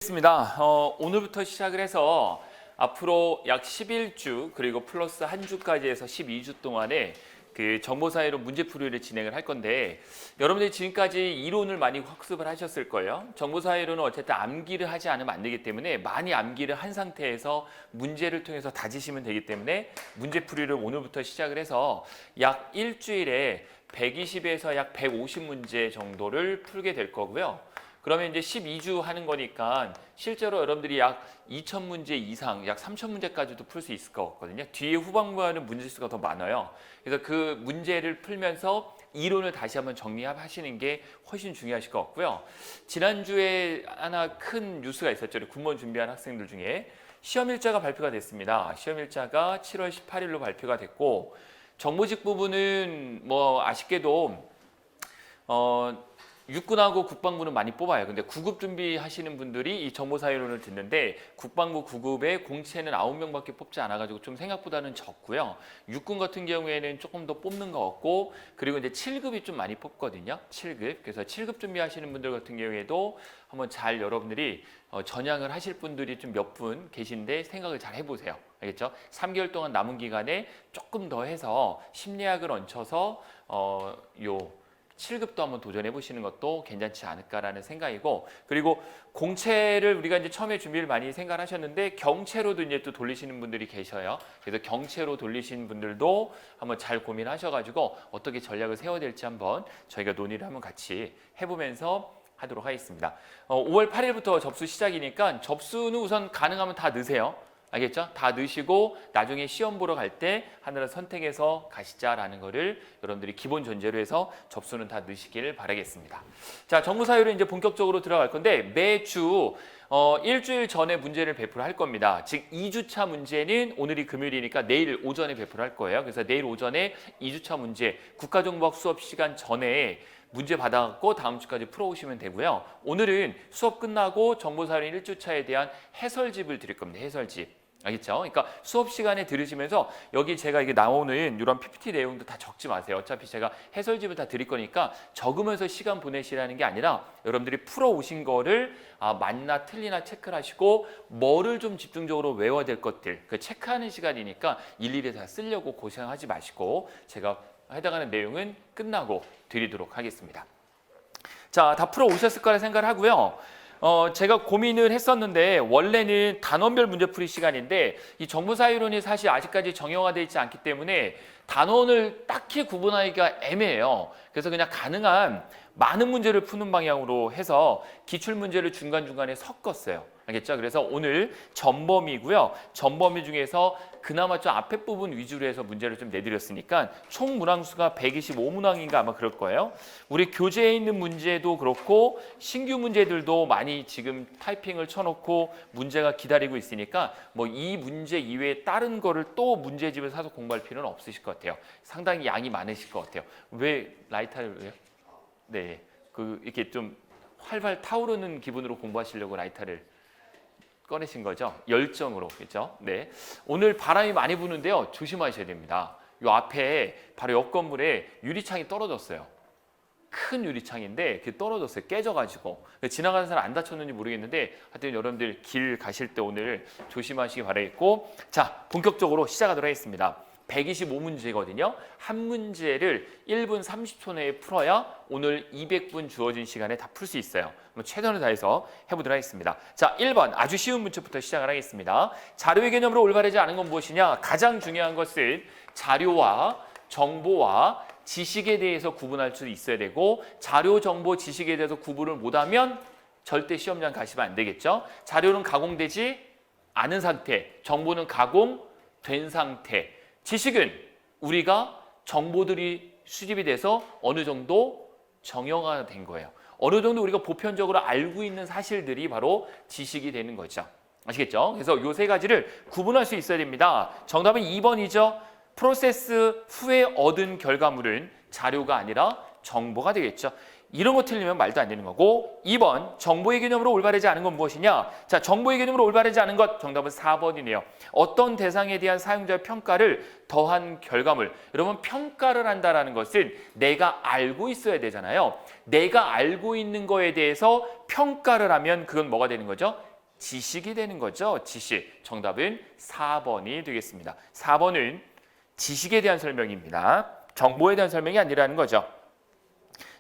있습니다. 오늘부터 시작을 해서 앞으로 약 11주 그리고 플러스 한 주까지 해서 12주 동안에 그 정보사회로 문제풀이를 진행을 할 건데, 여러분들이 지금까지 이론을 많이 학습을 하셨을 거예요. 정보사회로는 어쨌든 암기를 하지 않으면 안 되기 때문에 많이 암기를 한 상태에서 문제를 통해서 다지시면 되기 때문에 문제풀이를 오늘부터 시작을 해서 약 일주일에 120에서 약 150문제 정도를 풀게 될 거고요. 그러면 이제 12주 하는 거니까 실제로 여러분들이 약 2,000문제 이상, 약 3,000문제까지도 풀 수 있을 것 같거든요. 뒤에 후반부에는 문제수가 더 많아요. 그래서 그 문제를 풀면서 이론을 다시 한번 정리하시는 게 훨씬 중요하실 것 같고요. 지난주에 하나 큰 뉴스가 있었죠. 군무원 준비한 학생들 중에 시험일자가 발표가 됐습니다. 시험일자가 7월 18일로 발표가 됐고, 정보직 부분은 뭐 아쉽게도 육군하고 국방부는 많이 뽑아요. 근데 9급 준비하시는 분들이 이 정보사회론을 듣는데 국방부 9급에 공채는 9명밖에 뽑지 않아가지고 좀 생각보다는 적고요. 육군 같은 경우에는 조금 더 뽑는 것 같고, 그리고 이제 7급이 좀 많이 뽑거든요. 7급. 그래서 7급 준비하시는 분들 같은 경우에도 한번 잘 여러분들이 전향을 하실 분들이 좀 몇 분 계신데 생각을 잘 해보세요. 알겠죠? 3개월 동안 남은 기간에 조금 더 해서 심리학을 얹혀서 7급도 한번 도전해 보시는 것도 괜찮지 않을까라는 생각이고, 그리고 공채를 우리가 이제 처음에 준비를 많이 생각하셨는데 경채로도 이제 또 돌리시는 분들이 계셔요. 그래서 경채로 돌리신 분들도 한번 잘 고민하셔가지고 어떻게 전략을 세워야 될지 한번 저희가 논의를 한번 같이 해보면서 하도록 하겠습니다. 5월 8일부터 접수 시작이니까 접수는 우선 가능하면 다 넣으세요. 알겠죠? 다 넣으시고 나중에 시험 보러 갈 때 하나를 선택해서 가시자라는 거를 여러분들이 기본 전제로 해서 접수는 다 넣으시길 바라겠습니다. 자, 정보사회로 이제 본격적으로 들어갈 건데 매주 일주일 전에 문제를 배포를 할 겁니다. 즉 2주차 문제는 오늘이 금요일이니까 내일 오전에 배포를 할 거예요. 그래서 내일 오전에 2주차 문제 국가정보학 수업 시간 전에 문제 받아갖고 다음 주까지 풀어오시면 되고요. 오늘은 수업 끝나고 정보사회 1주차에 대한 해설집을 드릴 겁니다. 해설집. 알겠죠? 그러니까 수업 시간에 들으시면서 여기 제가 이게 나오는 이런 PPT 내용도 다 적지 마세요. 어차피 제가 해설집을 다 드릴 거니까 적으면서 시간 보내시라는 게 아니라 여러분들이 풀어오신 거를 맞나 틀리나 체크를 하시고 뭐를 좀 집중적으로 외워야 될 것들 그 체크하는 시간이니까 일일이 다 쓰려고 고생하지 마시고 제가 해당하는 내용은 끝나고 드리도록 하겠습니다. 자, 다 풀어 오셨을 거라 생각을 하고요. 제가 고민을 했었는데 원래는 단원별 문제풀이 시간인데 이 정보사회론이 사실 아직까지 정형화되어 있지 않기 때문에 단원을 딱히 구분하기가 애매해요. 그래서 그냥 가능한 많은 문제를 푸는 방향으로 해서 기출문제를 중간중간에 섞었어요. 알겠죠? 그래서 오늘 전범위고요. 전범위 중에서 그나마 좀 앞에 부분 위주로 해서 문제를 좀 내드렸으니까 총 문항수가 125문항인가 아마 그럴 거예요. 우리 교재에 있는 문제도 그렇고 신규 문제들도 많이 지금 타이핑을 쳐놓고 문제가 기다리고 있으니까 뭐 이 문제 이외에 다른 거를 또 문제집을 사서 공부할 필요는 없으실 것 같아요. 상당히 양이 많으실 것 같아요. 왜 라이터를 왜요? 네, 이렇게 좀 활발 타오르는 기분으로 공부하시려고 라이터를 꺼내신 거죠? 열정으로, 그렇죠? 네. 오늘 바람이 많이 부는데요. 조심하셔야 됩니다. 요 앞에 바로 옆 건물에 유리창이 떨어졌어요. 큰 유리창인데 그게 떨어졌어요. 깨져가지고. 지나가는 사람 안 다쳤는지 모르겠는데 하여튼 여러분들 길 가실 때 오늘 조심하시기 바라겠고, 자, 본격적으로 시작하도록 하겠습니다. 125문제거든요. 한 문제를 1분 30초 내에 풀어야 오늘 200분 주어진 시간에 다 풀 수 있어요. 최선을 다해서 해보도록 하겠습니다. 자, 1번 아주 쉬운 문제부터 시작을 하겠습니다. 자료의 개념으로 올바르지 않은 건 무엇이냐? 가장 중요한 것은 자료와 정보와 지식에 대해서 구분할 수 있어야 되고, 자료, 정보, 지식에 대해서 구분을 못하면 절대 시험장 가시면 안 되겠죠. 자료는 가공되지 않은 상태, 정보는 가공된 상태, 지식은 우리가 정보들이 수집이 돼서 어느 정도 정형화된 거예요. 어느 정도 우리가 보편적으로 알고 있는 사실들이 바로 지식이 되는 거죠. 아시겠죠? 그래서 이 세 가지를 구분할 수 있어야 됩니다. 정답은 2번이죠. 프로세스 후에 얻은 결과물은 자료가 아니라 정보가 되겠죠. 이런 거 틀리면 말도 안 되는 거고. 2번 정보의 개념으로 올바르지 않은 건 무엇이냐? 자, 정보의 개념으로 올바르지 않은 것 정답은 4번이네요. 어떤 대상에 대한 사용자의 평가를 더한 결과물. 여러분, 평가를 한다라는 것은 내가 알고 있어야 되잖아요. 내가 알고 있는 거에 대해서 평가를 하면 그건 뭐가 되는 거죠? 지식이 되는 거죠. 지식. 정답은 4번이 되겠습니다. 4번은 지식에 대한 설명입니다. 정보에 대한 설명이 아니라는 거죠.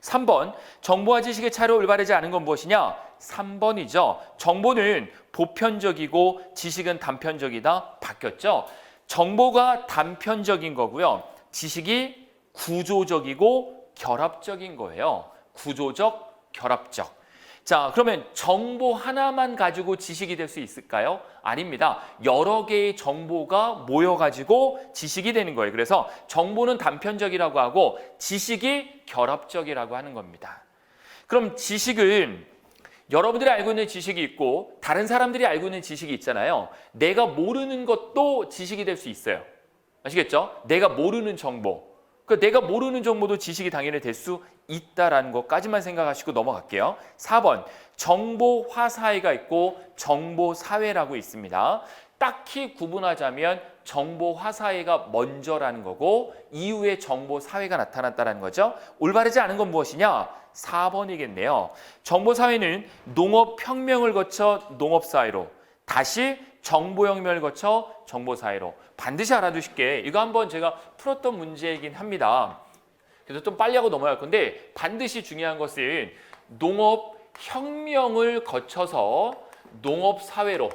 3번, 정보와 지식의 차이로 올바르지 않은 건 무엇이냐? 3번이죠. 정보는 보편적이고 지식은 단편적이다. 바뀌었죠. 정보가 단편적인 거고요. 지식이 구조적이고 결합적인 거예요. 구조적, 결합적. 자, 그러면 정보 하나만 가지고 지식이 될 수 있을까요? 아닙니다. 여러 개의 정보가 모여가지고 지식이 되는 거예요. 그래서 정보는 단편적이라고 하고 지식이 결합적이라고 하는 겁니다. 그럼 지식은 여러분들이 알고 있는 지식이 있고 다른 사람들이 알고 있는 지식이 있잖아요. 내가 모르는 것도 지식이 될 수 있어요. 아시겠죠? 내가 모르는 정보. 그러니까 내가 모르는 정보도 지식이 당연히 될 수 있다라는 것까지만 생각하시고 넘어갈게요. 4번, 정보화사회가 있고 정보사회라고 있습니다. 딱히 구분하자면 정보화사회가 먼저라는 거고 이후에 정보사회가 나타났다는 거죠. 올바르지 않은 건 무엇이냐? 4번이겠네요. 정보사회는 농업혁명을 거쳐 농업사회로, 다시 정보혁명을 거쳐 정보사회로. 반드시 알아두실 게 이거 한번 제가 풀었던 문제이긴 합니다. 그래서 좀 빨리 하고 넘어갈 건데 반드시 중요한 것은 농업혁명을 거쳐서 농업사회로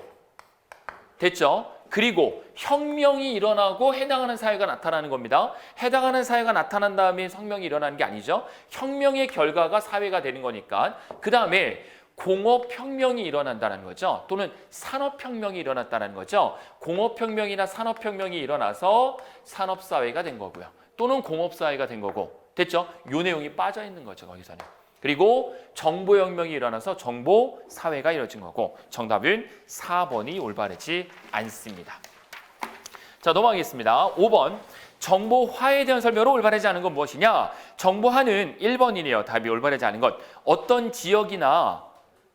됐죠? 그리고 혁명이 일어나고 해당하는 사회가 나타나는 겁니다. 해당하는 사회가 나타난 다음에 혁명이 일어나는 게 아니죠. 혁명의 결과가 사회가 되는 거니까. 그 다음에 공업혁명이 일어난다는 거죠. 또는 산업혁명이 일어났다는 거죠. 공업혁명이나 산업혁명이 일어나서 산업사회가 된 거고요. 또는 공업사회가 된 거고. 됐죠? 요 내용이 빠져 있는 거죠. 거기서는. 그리고 정보혁명이 일어나서 정보사회가 이루어진 거고 정답은 4번이 올바르지 않습니다. 자, 넘어가겠습니다. 5번. 정보화에 대한 설명으로 올바르지 않은 건 무엇이냐? 정보화는 1번이네요. 답이 올바르지 않은 것. 어떤 지역이나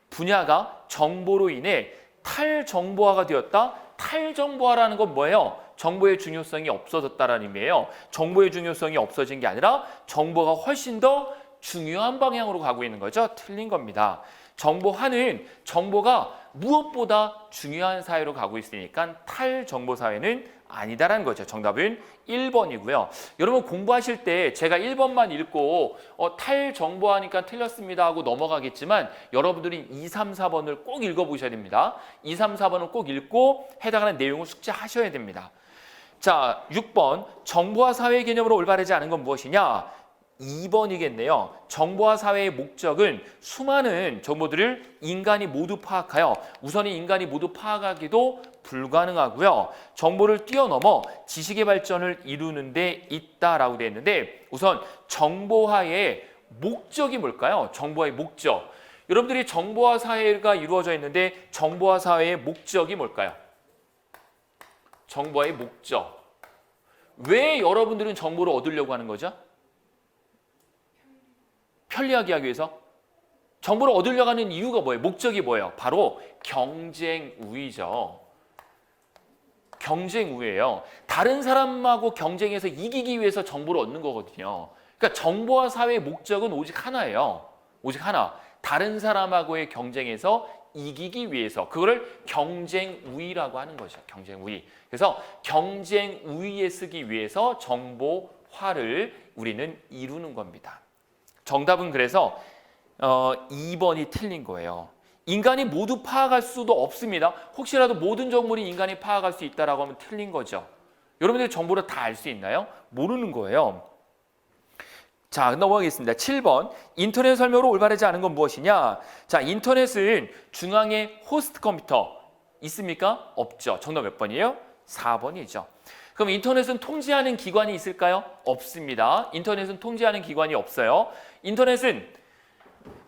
분야가 정보로 인해 탈정보화가 되었다. 탈정보화라는 건 뭐예요? 정보의 중요성이 없어졌다는 의미예요. 정보의 중요성이 없어진 게 아니라 정보가 훨씬 더 중요한 방향으로 가고 있는 거죠. 틀린 겁니다. 정보화는 정보가 무엇보다 중요한 사회로 가고 있으니까 탈정보 사회는 아니다라는 거죠. 정답은 1번이고요. 여러분 공부하실 때 제가 1번만 읽고 탈정보하니까 틀렸습니다 하고 넘어가겠지만 여러분들이 2, 3, 4번을 꼭 읽어보셔야 됩니다. 2, 3, 4번을 꼭 읽고 해당하는 내용을 숙지하셔야 됩니다. 자, 6번. 정보화 사회의 개념으로 올바르지 않은 건 무엇이냐? 2번이겠네요. 정보화 사회의 목적은 수많은 정보들을 인간이 모두 파악하여 우선은 인간이 모두 파악하기도 불가능하고요. 정보를 뛰어넘어 지식의 발전을 이루는 데 있다라고 되어 있는데 우선 정보화의 목적이 뭘까요? 정보화의 목적. 여러분들이 정보화 사회가 이루어져 있는데 정보화 사회의 목적이 뭘까요? 정보화의 목적. 왜 여러분들은 정보를 얻으려고 하는 거죠? 편리하게 하기 위해서? 정보를 얻으려고 하는 이유가 뭐예요? 목적이 뭐예요? 바로 경쟁 우위죠. 경쟁 우위예요. 다른 사람하고 경쟁해서 이기기 위해서 정보를 얻는 거거든요. 그러니까 정보화 사회의 목적은 오직 하나예요. 오직 하나. 다른 사람하고의 경쟁에서 이기기 위해서. 그거를 경쟁 우위라고 하는 거죠. 경쟁 우위. 그래서 경쟁 우위에 쓰기 위해서 정보화를 우리는 이루는 겁니다. 정답은 그래서 2번이 틀린 거예요. 인간이 모두 파악할 수도 없습니다. 혹시라도 모든 정보를 인간이 파악할 수 있다라고 하면 틀린 거죠. 여러분들이 정보를 다 알 수 있나요? 모르는 거예요. 자, 넘어가겠습니다. 7번. 인터넷 설명으로 올바르지 않은 건 무엇이냐? 자, 인터넷은 중앙에 호스트 컴퓨터 있습니까? 없죠. 정답 몇 번이에요? 4번이죠. 그럼 인터넷은 통제하는 기관이 있을까요? 없습니다. 인터넷은 통제하는 기관이 없어요. 인터넷은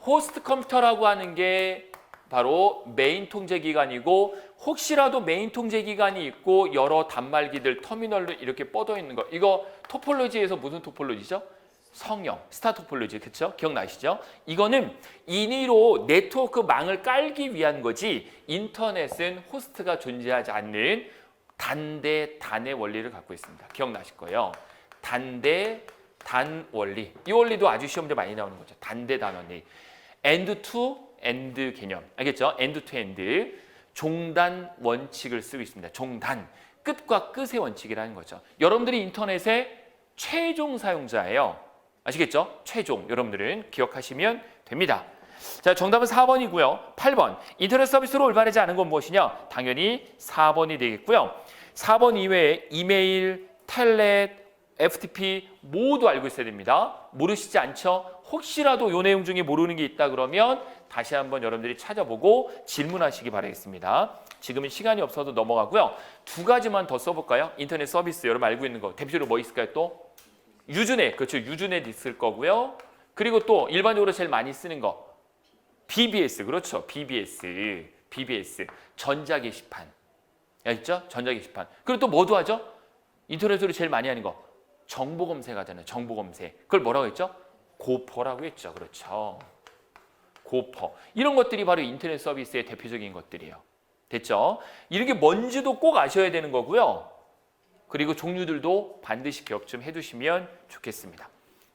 호스트 컴퓨터라고 하는 게 바로 메인 통제 기관이고 혹시라도 메인 통제 기관이 있고 여러 단말기들, 터미널로 이렇게 뻗어 있는 거. 이거 토폴로지에서 무슨 토폴로지죠? 성형, 스타 토폴로지, 그렇죠? 기억나시죠? 이거는 인위로 네트워크 망을 깔기 위한 거지 인터넷은 호스트가 존재하지 않는 단대, 단의 원리를 갖고 있습니다. 기억나실 거예요. 단대, 단 원리. 이 원리도 아주 시험에 많이 나오는 거죠. 단대, 단 원리. end to end 개념. 알겠죠? end to end. 종단 원칙을 쓰고 있습니다. 종단, 끝과 끝의 원칙이라는 거죠. 여러분들이 인터넷의 최종 사용자예요. 아시겠죠? 최종, 여러분들은 기억하시면 됩니다. 자, 정답은 4번이고요. 8번, 인터넷 서비스로 올바르지 않은 건 무엇이냐? 당연히 4번이 되겠고요. 4번 이외에 이메일, 텔넷, FTP 모두 알고 있어야 됩니다. 모르시지 않죠? 혹시라도 이 내용 중에 모르는 게 있다 그러면 다시 한번 여러분들이 찾아보고 질문하시기 바라겠습니다. 지금은 시간이 없어서 넘어가고요. 두 가지만 더 써볼까요? 인터넷 서비스 여러분 알고 있는 거 대표적으로 뭐 있을까요? 또 유즈넷, 그렇죠. 유즈넷 있을 거고요. 그리고 또 일반적으로 제일 많이 쓰는 거 BBS, 그렇죠. BBS 전자 게시판, 있죠? 전자 게시판. 그리고 또 뭐도 하죠? 인터넷으로 제일 많이 하는 거 정보 검색하잖아요. 정보 검색. 그걸 뭐라고 했죠? 고퍼라고 했죠. 그렇죠. 고퍼. 이런 것들이 바로 인터넷 서비스의 대표적인 것들이에요. 됐죠? 이런 게 뭔지도 꼭 아셔야 되는 거고요. 그리고 종류들도 반드시 기억 좀 해두시면 좋겠습니다.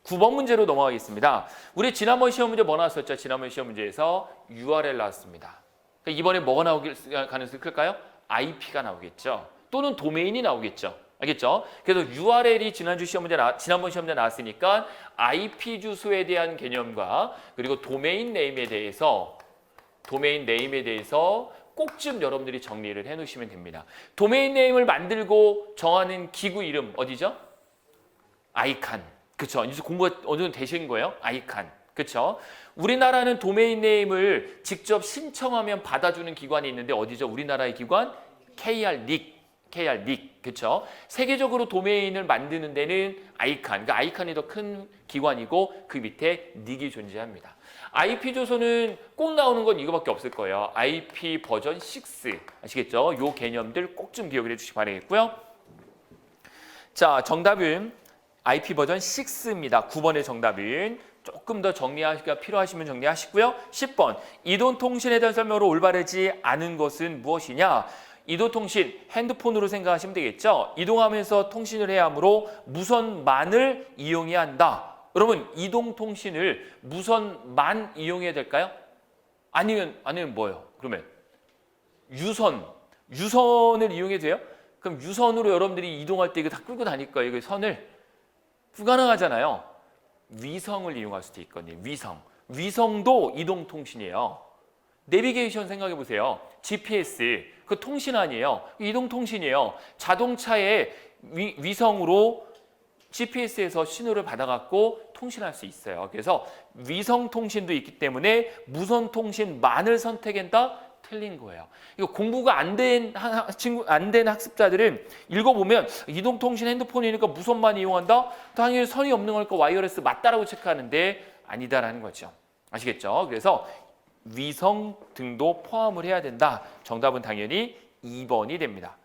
9번 문제로 넘어가겠습니다. 우리 지난번 시험 문제 뭐 나왔었죠? 지난번 시험 문제에서 URL 나왔습니다. 그러니까 이번에 뭐가 나오길 가능성이 클까요? IP가 나오겠죠. 또는 도메인이 나오겠죠. 알겠죠? 그래서 URL이 지난번 시험 문제 나왔으니까 IP 주소에 대한 개념과 그리고 도메인 네임에 대해서 꼭 좀 여러분들이 정리를 해놓으시면 됩니다. 도메인 네임을 만들고 정하는 기구 이름 어디죠? 아이칸. 그렇죠? 이제 공부가 어느 정도 되신 거예요? 아이칸. 그렇죠? 우리나라는 도메인 네임을 직접 신청하면 받아주는 기관이 있는데 어디죠? 우리나라의 기관? KRNIC. 그렇죠? 세계적으로 도메인을 만드는 데는 아이칸, 그러니까 아이칸이 더 큰 기관이고 그 밑에 닉이 존재합니다. IP 주소는 꼭 나오는 건 이거밖에 없을 거예요. IP 버전 6 아시겠죠? 요 개념들 꼭 좀 기억을 해주시기 바라겠고요. 자, 정답은 IP 버전 6입니다. 9번의 정답은 조금 더 정리하기가 필요하시면 정리하시고요. 10번, 이동통신에 대한 설명으로 올바르지 않은 것은 무엇이냐? 이동통신, 핸드폰으로 생각하시면 되겠죠. 이동하면서 통신을 해야 하므로 무선만을 이용해야 한다. 여러분, 이동통신을 무선만 이용해야 될까요? 아니면 뭐예요? 그러면 유선을 이용해도 돼요? 그럼 유선으로 여러분들이 이동할 때 이거 다 끌고 다닐 거예요. 이거 선을 불가능하잖아요. 위성을 이용할 수도 있거든요. 위성도 이동통신이에요. 내비게이션 생각해 보세요. GPS, 그 통신 아니에요. 이동통신이에요. 자동차의 위성으로 GPS에서 신호를 받아갖고 통신할 수 있어요. 그래서 위성통신도 있기 때문에 무선통신만을 선택한다? 틀린 거예요. 이거 공부가 안 된 학습자들은 읽어보면 이동통신 핸드폰이니까 무선만 이용한다? 당연히 선이 없는 거니까 와이어레스 맞다라고 체크하는데 아니다라는 거죠. 아시겠죠? 그래서 위성 등도 포함을 해야 된다. 정답은 당연히 2번이 됩니다.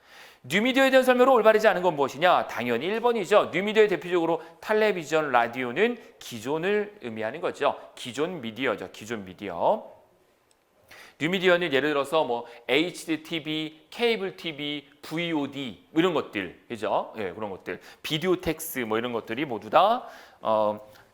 뉴미디어에 대한 설명으로 올바르지 않은 건 무엇이냐? 당연히 1번이죠. 뉴미디어의 대표적으로 텔레비전, 라디오는 기존을 의미하는 거죠. 기존 미디어죠. 기존 미디어. 뉴미디어는 예를 들어서 뭐 HDTV, 케이블 TV, VOD 이런 것들, 그죠? 예, 그런 것들. 비디오 텍스 뭐 이런 것들이 모두 다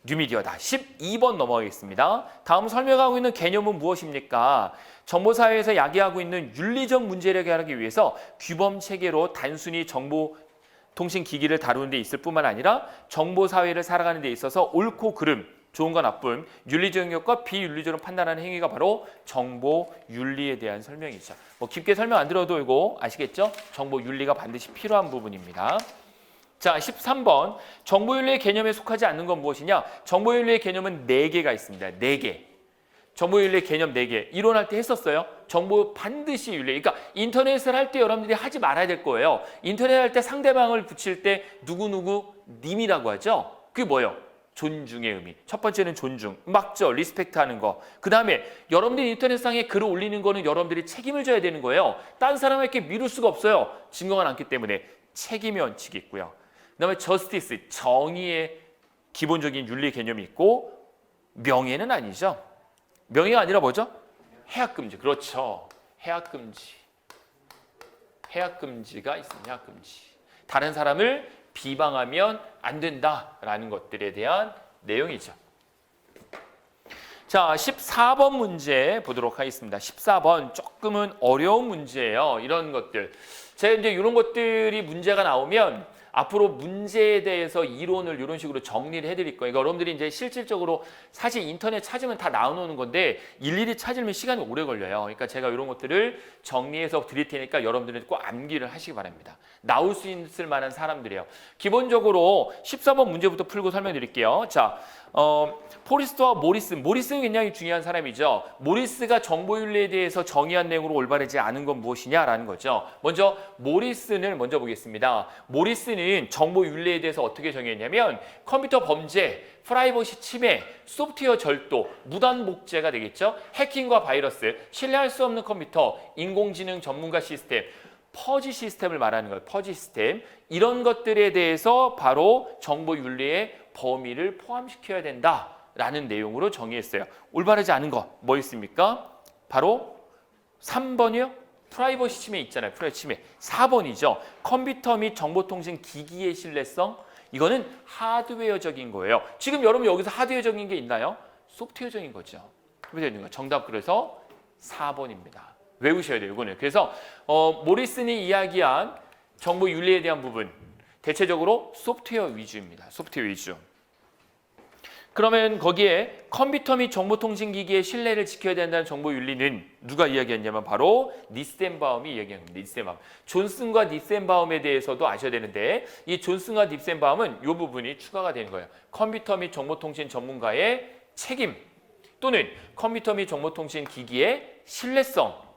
뉴미디어다. 12번 넘어가겠습니다. 다음 설명하고 있는 개념은 무엇입니까? 정보사회에서 야기하고 있는 윤리적 문제를 해결하기 위해서 규범체계로 단순히 정보통신기기를 다루는 데 있을 뿐만 아니라 정보사회를 살아가는 데 있어서 옳고 그름, 좋은과 나쁨, 윤리적 영역과 비윤리적으로 판단하는 행위가 바로 정보윤리에 대한 설명이죠. 뭐 깊게 설명 안 들어도 이거 아시겠죠? 정보윤리가 반드시 필요한 부분입니다. 자, 13번. 정보윤리의 개념에 속하지 않는 건 무엇이냐? 정보윤리의 개념은 4개가 있습니다. 4개. 정보윤리의 개념 4개. 이론할 때 했었어요. 정보 반드시 윤리. 그러니까 인터넷을 할 때 여러분들이 하지 말아야 될 거예요. 인터넷 할 때 상대방을 붙일 때 누구누구 님이라고 하죠. 그게 뭐예요? 존중의 의미. 첫 번째는 존중. 맞죠? 리스펙트 하는 거. 그 다음에 여러분들이 인터넷상에 글을 올리는 거는 여러분들이 책임을 져야 되는 거예요. 다른 사람에게 미룰 수가 없어요. 증거가 많기 때문에. 책임의 원칙이 있고요. 그 다음에 저스티스, 정의의 기본적인 윤리 개념이 있고 명예는 아니죠. 명예가 아니라 뭐죠? 해악금지. 그렇죠. 해악금지. 해악금지가 있습니다. 해악금지. 다른 사람을 비방하면 안 된다라는 것들에 대한 내용이죠. 자, 14번 문제 보도록 하겠습니다. 14번 조금은 어려운 문제예요. 이런 것들. 제가 이제 이런 것들이 문제가 나오면 앞으로 문제에 대해서 이론을 이런 식으로 정리를 해드릴 거예요. 그러니까 여러분들이 이제 실질적으로 사실 인터넷 찾으면 다 나오는 건데 일일이 찾으면 시간이 오래 걸려요. 그러니까 제가 이런 것들을 정리해서 드릴 테니까 여러분들은 꼭 암기를 하시기 바랍니다. 나올 수 있을 만한 사람들이에요. 기본적으로 14번 문제부터 풀고 설명드릴게요. 자, 포리스트와 모리스는 굉장히 중요한 사람이죠. 모리스가 정보윤리에 대해서 정의한 내용으로 올바르지 않은 건 무엇이냐라는 거죠. 먼저 모리슨을 먼저 보겠습니다. 모리스는 정보윤리에 대해서 어떻게 정의했냐면 컴퓨터 범죄, 프라이버시 침해, 소프트웨어 절도, 무단 복제가 되겠죠. 해킹과 바이러스, 신뢰할 수 없는 컴퓨터, 인공지능 전문가 시스템, 퍼지 시스템을 말하는 거예요. 퍼지 시스템. 이런 것들에 대해서 바로 정보윤리의 범위를 포함시켜야 된다라는 내용으로 정의했어요. 올바르지 않은 거 뭐 있습니까? 바로 3번이요. 프라이버시 침해 있잖아요. 프라이버시 침해. 4번이죠. 컴퓨터 및 정보통신 기기의 신뢰성. 이거는 하드웨어적인 거예요. 지금 여러분 여기서 하드웨어적인 게 있나요? 소프트웨어적인 거죠. 정답 그래서 4번입니다. 외우셔야 돼요. 이거는. 그래서 모리슨이 이야기한 정보 윤리에 대한 부분 대체적으로 소프트웨어 위주입니다. 소프트웨어 위주. 그러면 거기에 컴퓨터 및 정보통신기기의 신뢰를 지켜야 된다는 정보 윤리는 누가 이야기했냐면 바로 니센바움이 이야기한 겁니다. 니센바움. 존슨과 니센바움에 대해서도 아셔야 되는데 이 존슨과 니센바움은 이 부분이 추가가 되는 거예요. 컴퓨터 및 정보통신 전문가의 책임 또는 컴퓨터 및 정보통신 기기의 신뢰성.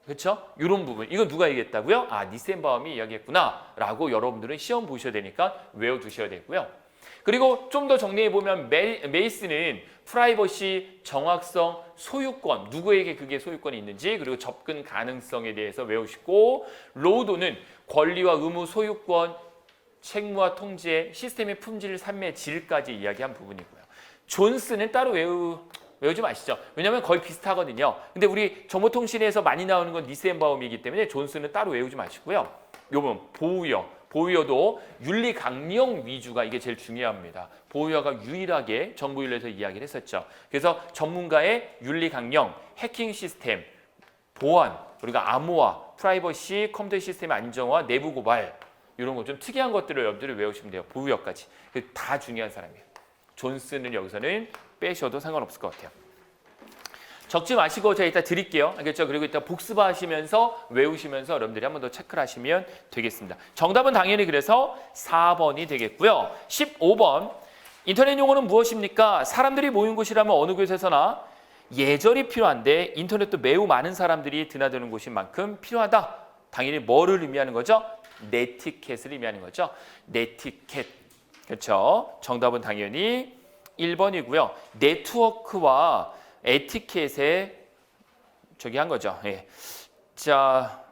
그렇죠? 이런 부분. 이건 누가 얘기했다고요? 아, 니센바움이 이야기했구나 라고 여러분들은 시험 보셔야 되니까 외워두셔야 되고요. 그리고 좀 더 정리해보면 메이스는 프라이버시, 정확성, 소유권, 누구에게 그게 소유권이 있는지 그리고 접근 가능성에 대해서 외우시고 로우도는 권리와 의무, 소유권, 책무와 통제, 시스템의 품질, 삶의 질까지 이야기한 부분이고요. 존슨은 따로 외우지 마시죠. 왜냐하면 거의 비슷하거든요. 근데 우리 정보통신에서 많이 나오는 건 니센바움이기 때문에 존슨은 따로 외우지 마시고요. 요 부분 보우여도 윤리 강령 위주가 이게 제일 중요합니다. 보우여가 유일하게 정보윤리에서 이야기를 했었죠. 그래서 전문가의 윤리 강령, 해킹 시스템, 보안, 그리고 암호화, 프라이버시, 컴퓨터 시스템 안정화, 내부 고발 이런 거 좀 특이한 것들을 여러분들이 외우시면 돼요. 보우여까지. 다 중요한 사람이에요. 존슨은 여기서는 빼셔도 상관없을 것 같아요. 적지 마시고 제가 이따 드릴게요. 알겠죠? 그리고 이따 복습하시면서 외우시면서 여러분들이 한 번 더 체크를 하시면 되겠습니다. 정답은 당연히 그래서 4번이 되겠고요. 15번 인터넷 용어는 무엇입니까? 사람들이 모인 곳이라면 어느 곳에서나 예절이 필요한데 인터넷도 매우 많은 사람들이 드나드는 곳인 만큼 필요하다. 당연히 뭐를 의미하는 거죠? 네티켓을 의미하는 거죠. 네티켓. 그렇죠? 정답은 당연히 1번이고요. 네트워크와 에티켓에 저기 한 거죠. 예. 자,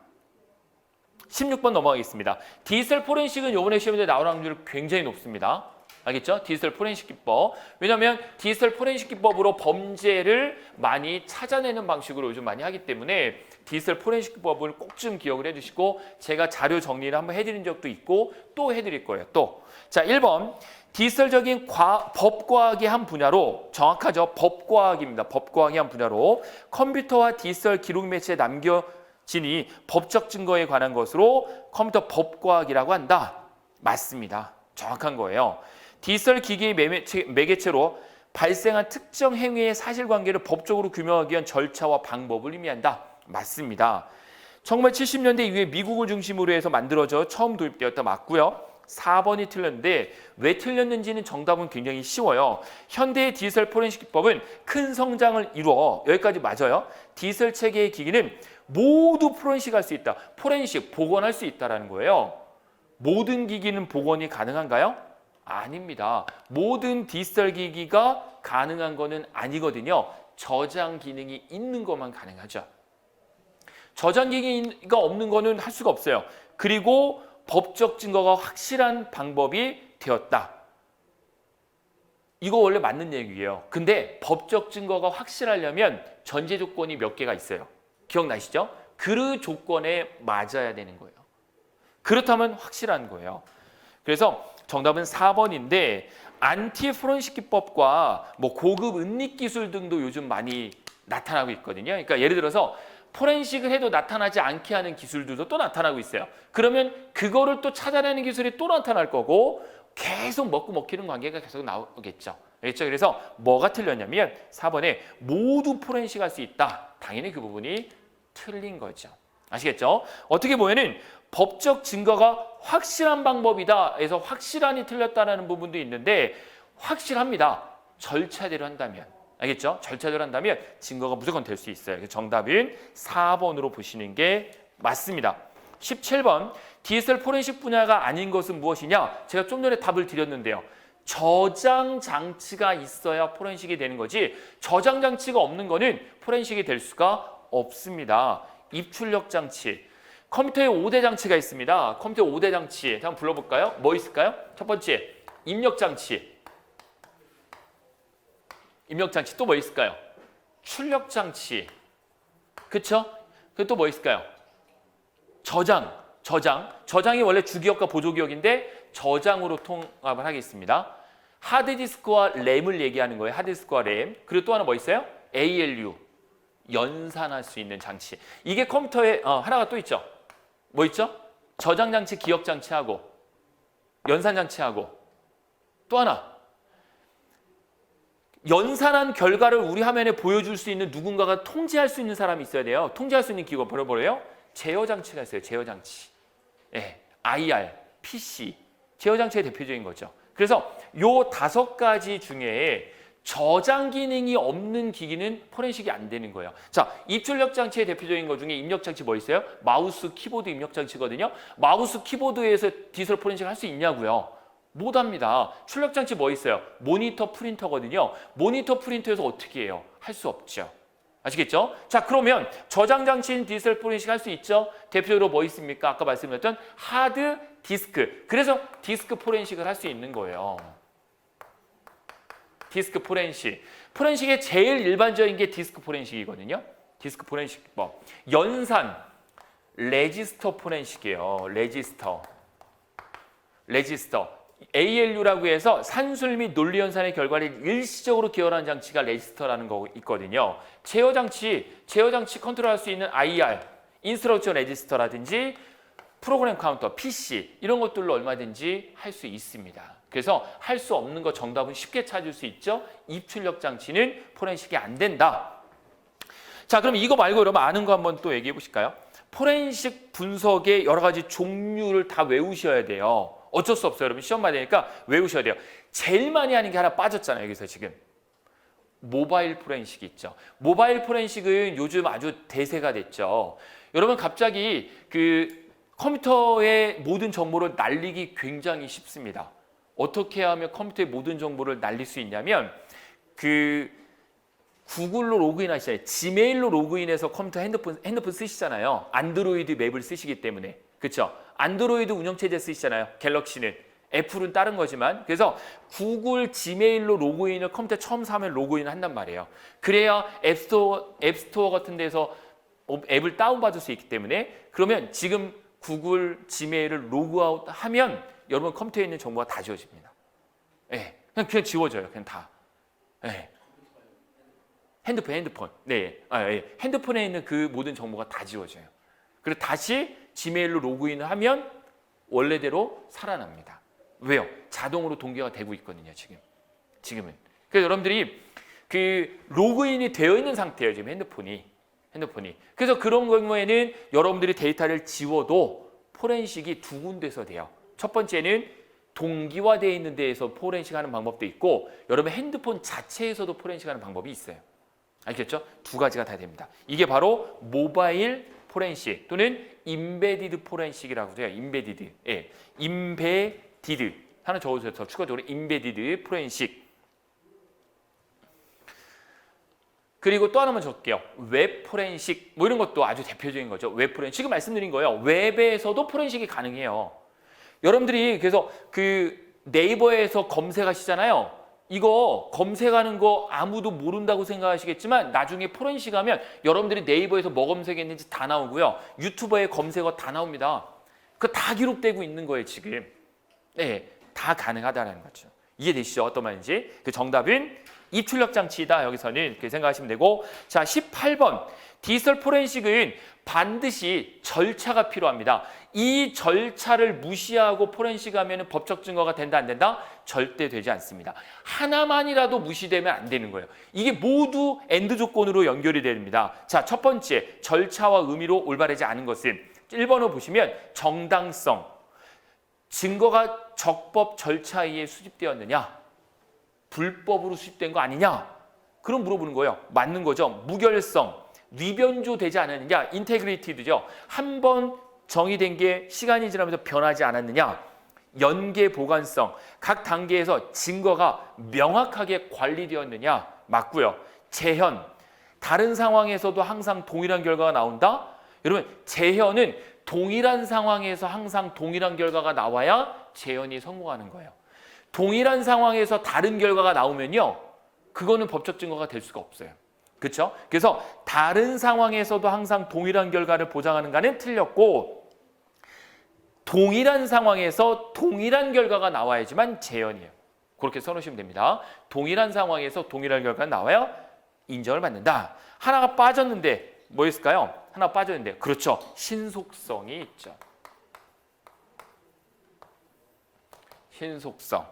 16번 넘어가겠습니다. 디지털 포렌식은 이번에 시험에 나올 확률이 굉장히 높습니다. 알겠죠? 디지털 포렌식 기법. 왜냐하면 디지털 포렌식 기법으로 범죄를 많이 찾아내는 방식으로 요즘 많이 하기 때문에 디지털 포렌식 기법을 꼭 좀 기억을 해주시고 제가 자료 정리를 한번 해드린 적도 있고 또 해드릴 거예요. 또. 자, 1번. 디지털적인 법과학의 한 분야로 정확하죠. 법과학입니다. 법과학의 한 분야로 컴퓨터와 디지털 기록 매체에 남겨지니 법적 증거에 관한 것으로 컴퓨터 법과학이라고 한다. 맞습니다. 정확한 거예요. 디지털 기기의 매개체로 발생한 특정 행위의 사실관계를 법적으로 규명하기 위한 절차와 방법을 의미한다. 맞습니다. 1970년대 이후에 미국을 중심으로 해서 만들어져 처음 도입되었다. 맞고요. 4번이 틀렸는데 왜 틀렸는지는 정답은 굉장히 쉬워요. 현대의 디지털 포렌식 기법은 큰 성장을 이루어 여기까지 맞아요. 디지털 체계의 기기는 모두 포렌식할 수 있다. 포렌식, 복원할 수 있다는 거예요. 모든 기기는 복원이 가능한가요? 아닙니다. 모든 디지털 기기가 가능한 거는 아니거든요. 저장 기능이 있는 것만 가능하죠. 저장 기기가 없는 거는 할 수가 없어요. 그리고 법적 증거가 확실한 방법이 되었다. 이거 원래 맞는 얘기예요. 근데 법적 증거가 확실하려면 전제 조건이 몇 개가 있어요. 기억나시죠? 그 조건에 맞아야 되는 거예요. 그렇다면 확실한 거예요. 그래서 정답은 4번인데 안티 포렌식 기법과 뭐 고급 은닉 기술 등도 요즘 많이 나타나고 있거든요. 그러니까 예를 들어서 포렌식을 해도 나타나지 않게 하는 기술들도 또 나타나고 있어요. 그러면 그거를 또 찾아내는 기술이 또 나타날 거고 계속 먹고 먹히는 관계가 계속 나오겠죠. 알겠죠? 그래서 뭐가 틀렸냐면 4번에 모두 포렌식 할 수 있다. 당연히 그 부분이 틀린 거죠. 아시겠죠? 어떻게 보면은 법적 증거가 확실한 방법이다 해서 확실하니 틀렸다는 부분도 있는데 확실합니다. 절차대로 한다면. 알겠죠? 절차대로 한다면 증거가 무조건 될 수 있어요. 그래서 정답은 4번으로 보시는 게 맞습니다. 17번 디지털 포렌식 분야가 아닌 것은 무엇이냐? 제가 좀 전에 답을 드렸는데요. 저장 장치가 있어야 포렌식이 되는 거지 저장 장치가 없는 거는 포렌식이 될 수가 없습니다. 입출력 장치. 컴퓨터에 5대 장치가 있습니다. 컴퓨터 5대 장치. 한번 불러볼까요? 뭐 있을까요? 첫 번째, 입력 장치. 입력 장치 또 뭐 있을까요? 출력 장치. 그쵸? 그 또 뭐 있을까요? 저장이 원래 주기억과 보조기억인데 저장으로 통합을 하겠습니다. 하드디스크와 램을 얘기하는 거예요. 하드디스크와 램. 그리고 또 하나 뭐 있어요? ALU. 연산할 수 있는 장치. 이게 컴퓨터에 하나가 또 있죠. 뭐 있죠? 저장 장치, 기억 장치하고 연산 장치하고 또 하나. 연산한 결과를 우리 화면에 보여줄 수 있는 누군가가 통제할 수 있는 사람이 있어야 돼요. 통제할 수 있는 기구가 뭐래요? 제어 장치가 있어요. 제어 장치. 예, IR, PC. 제어 장치의 대표적인 거죠. 그래서 요 5가지 중에 저장 기능이 없는 기기는 포렌식이 안 되는 거예요. 자, 입출력 장치의 대표적인 것 중에 입력 장치 뭐 있어요? 마우스, 키보드 입력 장치거든요. 마우스, 키보드에서 디지털 포렌식을 할 수 있냐고요? 못합니다. 출력 장치 뭐 있어요? 모니터, 프린터거든요. 모니터, 프린터에서 어떻게 해요? 할 수 없죠. 아시겠죠? 자, 그러면 저장 장치인 디지털 포렌식 할 수 있죠? 대표적으로 뭐 있습니까? 아까 말씀드렸던 하드 디스크. 그래서 디스크 포렌식을 할 수 있는 거예요. 디스크 포렌식. 포렌식의 제일 일반적인 게 디스크 포렌식이거든요. 디스크 포렌식 기법. 연산, 레지스터 포렌식이에요. 레지스터. ALU라고 해서 산술 및 논리 연산의 결과를 일시적으로 기억하는 장치가 레지스터라는 거 있거든요. 제어 장치 컨트롤할 수 있는 IR, 인스트럭션 레지스터라든지 프로그램 카운터, PC 이런 것들로 얼마든지 할 수 있습니다. 그래서 할 수 없는 거 정답은 쉽게 찾을 수 있죠. 입출력 장치는 포렌식이 안 된다. 자, 그럼 이거 말고 여러분 아는 거 한번 또 얘기해 보실까요? 포렌식 분석의 여러 가지 종류를 다 외우셔야 돼요. 어쩔 수 없어요. 여러분 시험 받으니까 외우셔야 돼요. 제일 많이 하는 게 하나 빠졌잖아요. 여기서 지금. 모바일 포렌식 있죠. 모바일 포렌식은 요즘 아주 대세가 됐죠. 여러분 갑자기 그 컴퓨터의 모든 정보를 날리기 굉장히 쉽습니다. 어떻게 하면 컴퓨터의 모든 정보를 날릴 수 있냐면 그 구글로 로그인 하시잖아요. 지메일로 로그인해서 컴퓨터 핸드폰 쓰시잖아요. 안드로이드 맵을 쓰시기 때문에. 그렇죠? 안드로이드 운영체제 쓰시잖아요. 갤럭시는. 애플은 다른 거지만. 그래서 구글 지메일로 로그인을 컴퓨터 처음 사면 로그인을 한단 말이에요. 그래야 앱스토어 같은 데서 앱을 다운받을 수 있기 때문에 그러면 지금 구글 지메일을 로그아웃 하면 여러분 컴퓨터에 있는 정보가 다 지워집니다. 예, 그냥 지워져요. 그냥 다. 예. 핸드폰. 네, 예. 핸드폰에 있는 그 모든 정보가 다 지워져요. 그리고 다시 지메일로 로그인을 하면 원래대로 살아납니다. 왜요? 자동으로 동기화가 되고 있거든요. 지금은. 그래서 여러분들이 그 로그인이 되어 있는 상태예요. 지금 핸드폰이. 그래서 그런 경우에는 여러분들이 데이터를 지워도 포렌식이 두 군데서 돼요. 첫 번째는 동기화되어 있는 데에서 포렌식하는 방법도 있고 여러분 핸드폰 자체에서도 포렌식하는 방법이 있어요. 알겠죠? 두 가지가 다 됩니다. 이게 바로 모바일 포렌식 또는 임베디드 포렌식이라고 해요. 임베디드. 예. 임베디드. 하나 적어주세요. 더 추가적으로 임베디드 포렌식. 그리고 또 하나만 적을게요. 웹 포렌식. 뭐 이런 것도 아주 대표적인 거죠. 웹 포렌식. 지금 말씀드린 거예요. 웹에서도 포렌식이 가능해요. 여러분들이 그래서 그 네이버에서 검색하시잖아요. 이거 검색하는 거 아무도 모른다고 생각하시겠지만 나중에 포렌식 하면 여러분들이 네이버에서 뭐 검색했는지 다 나오고요. 유튜버의 검색어 다 나옵니다. 그거 다 기록되고 있는 거예요, 지금. 네, 다 가능하다는 거죠. 이해되시죠? 어떤 말인지. 그 정답은 입출력 장치이다. 여기서는 이렇게 생각하시면 되고, 자 18번 디지털 포렌식은 반드시 절차가 필요합니다. 이 절차를 무시하고 포렌식하면 법적 증거가 된다 안 된다? 절대 되지 않습니다. 하나만이라도 무시되면 안 되는 거예요. 이게 모두 엔드 조건으로 연결이 됩니다. 자, 첫 번째 절차와 의미로 올바르지 않은 것은 1번을 보시면 정당성, 증거가 적법 절차에 의해 수집되었느냐, 불법으로 수집된 거 아니냐, 그럼 물어보는 거예요. 맞는 거죠. 무결성, 위변조되지 않았느냐, 인테그리티드죠. 한 번 정의된 게 시간이 지나면서 변하지 않았느냐, 연계 보관성, 각 단계에서 증거가 명확하게 관리되었느냐, 맞고요. 재현, 다른 상황에서도 항상 동일한 결과가 나온다? 여러분, 재현은 동일한 상황에서 항상 동일한 결과가 나와야 재현이 성공하는 거예요. 동일한 상황에서 다른 결과가 나오면요, 그거는 법적 증거가 될 수가 없어요. 그렇죠? 그래서 다른 상황에서도 항상 동일한 결과를 보장하는가는 틀렸고, 동일한 상황에서 동일한 결과가 나와야지만 재현이에요. 그렇게 써놓으시면 됩니다. 동일한 상황에서 동일한 결과가 나와야 인정을 받는다. 하나가 빠졌는데 뭐였을까요? 하나 빠졌는데, 그렇죠, 신속성이 있죠. 신속성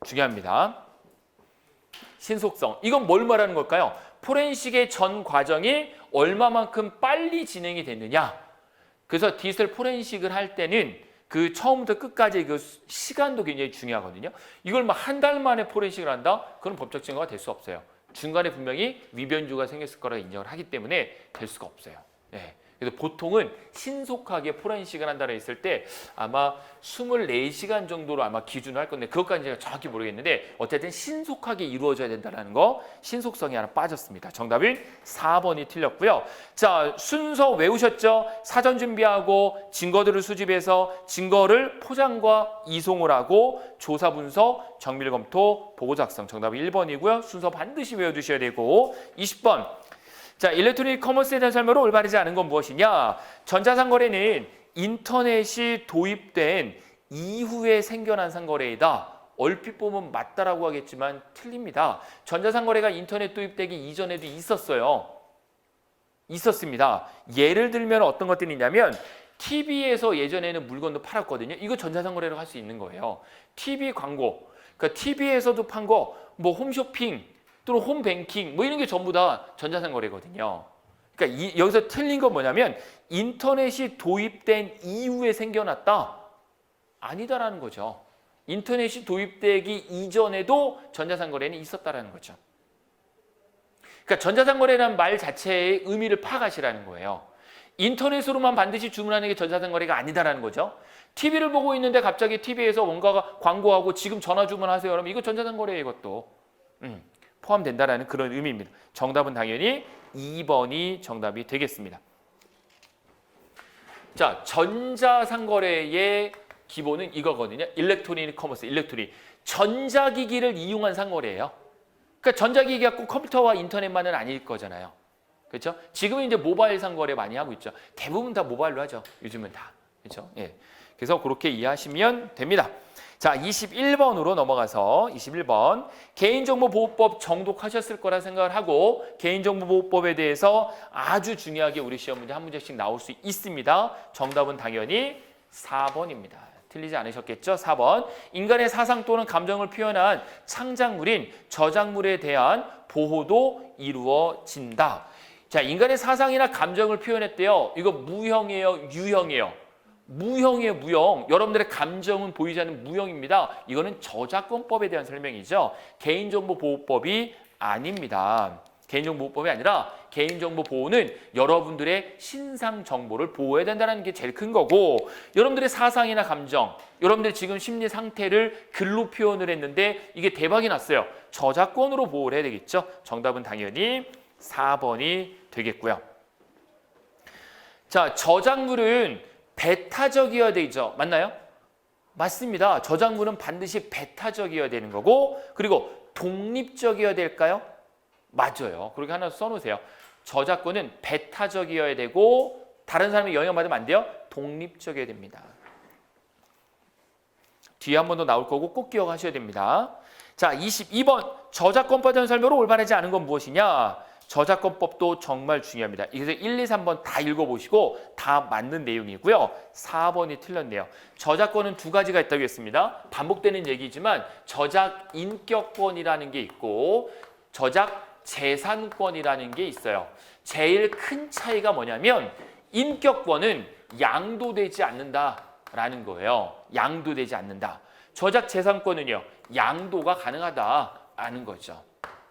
중요합니다. 신속성, 이건 뭘 말하는 걸까요? 포렌식의 전 과정이 얼마만큼 빨리 진행이 됐느냐. 그래서 디지털 포렌식을 할 때는 그 처음부터 끝까지 그 시간도 굉장히 중요하거든요. 이걸 막 한 달 만에 포렌식을 한다? 그건 법적 증거가 될 수 없어요. 중간에 분명히 위변조가 생겼을 거라 인정을 하기 때문에 될 수가 없어요. 네. 그래서 보통은 신속하게 포렌식을 한다고 했을 때 아마 24시간 정도로 아마 기준을 할 건데, 그것까지 제가 정확히 모르겠는데 어쨌든 신속하게 이루어져야 된다는 거, 신속성이 하나 빠졌습니다. 정답은 4번이 틀렸고요. 자, 순서 외우셨죠? 사전 준비하고 증거들을 수집해서 증거를 포장과 이송을 하고 조사 분석, 정밀 검토, 보고 작성. 정답은 1번이고요. 순서 반드시 외워두셔야 되고, 20번. 자, 일렉트로닉 커머스에 대한 설명으로 올바르지 않은 건 무엇이냐? 전자상거래는 인터넷이 도입된 이후에 생겨난 상거래이다. 얼핏 보면 맞다라고 하겠지만 틀립니다. 전자상거래가 인터넷 도입되기 이전에도 있었어요. 있었습니다. 예를 들면 어떤 것들이 있냐면, TV에서 예전에는 물건도 팔았거든요. 이거 전자상거래로 할 수 있는 거예요. TV 광고, 그러니까 TV에서도 판 거, 뭐 홈쇼핑, 또는 홈뱅킹, 뭐 이런 게 전부 다 전자상거래거든요. 그러니까 여기서 틀린 건 뭐냐면, 인터넷이 도입된 이후에 생겨났다? 아니다라는 거죠. 인터넷이 도입되기 이전에도 전자상거래는 있었다라는 거죠. 그러니까 전자상거래라는 말 자체의 의미를 파악하시라는 거예요. 인터넷으로만 반드시 주문하는 게 전자상거래가 아니다라는 거죠. TV를 보고 있는데 갑자기 TV에서 뭔가가 광고하고 지금 전화 주문하세요. 그러면 이거 전자상거래예요, 이것도. 포함된다라는 그런 의미입니다. 정답은 당연히 2번이 정답이 되겠습니다. 자, 전자상거래의 기본은 이거거든요. 일렉트로닉 커머스, 일렉트로닉. 전자기기를 이용한 상거래예요. 그러니까 전자기기가 꼭 컴퓨터와 인터넷만은 아닐 거잖아요. 그렇죠? 지금은 이제 모바일 상거래 많이 하고 있죠. 대부분 다 모바일로 하죠. 요즘은 다. 그렇죠? 예. 그래서 그렇게 이해하시면 됩니다. 자, 21번으로 넘어가서 21번. 개인정보보호법 정독하셨을 거라 생각을 하고, 개인정보보호법에 대해서 아주 중요하게 우리 시험 문제 한 문제씩 나올 수 있습니다. 정답은 당연히 4번입니다. 틀리지 않으셨겠죠? 4번. 인간의 사상 또는 감정을 표현한 창작물인 저작물에 대한 보호도 이루어진다. 자, 인간의 사상이나 감정을 표현했대요. 이거 무형이에요, 유형이에요? 무형이에요, 무형. 여러분들의 감정은 보이지 않는 무형입니다. 이거는 저작권법에 대한 설명이죠. 개인정보보호법이 아닙니다. 개인정보보호법이 아니라 개인정보보호는 여러분들의 신상정보를 보호해야 된다는 게 제일 큰 거고, 여러분들의 사상이나 감정, 여러분들의 지금 심리 상태를 글로 표현을 했는데 이게 대박이 났어요. 저작권으로 보호를 해야 되겠죠. 정답은 당연히 4번이 되겠고요. 자, 저작물은 배타적이어야 되죠. 맞나요? 맞습니다. 저작물은 반드시 배타적이어야 되는 거고, 그리고 독립적이어야 될까요? 맞아요. 그렇게 하나 써놓으세요. 저작권은 배타적이어야 되고, 다른 사람이 영향받으면 안 돼요. 독립적이어야 됩니다. 뒤에 한 번 더 나올 거고 꼭 기억하셔야 됩니다. 자, 22번 저작권법에 설명으로 올바르지 않은 건 무엇이냐? 저작권법도 정말 중요합니다. 그래서 1, 2, 3번 다 읽어보시고 다 맞는 내용이고요. 4번이 틀렸네요. 저작권은 두 가지가 있다고 했습니다. 반복되는 얘기지만 저작 인격권이라는 게 있고 저작 재산권이라는 게 있어요. 제일 큰 차이가 뭐냐면 인격권은 양도되지 않는다라는 거예요. 양도되지 않는다. 저작 재산권은요. 양도가 가능하다라는 거죠.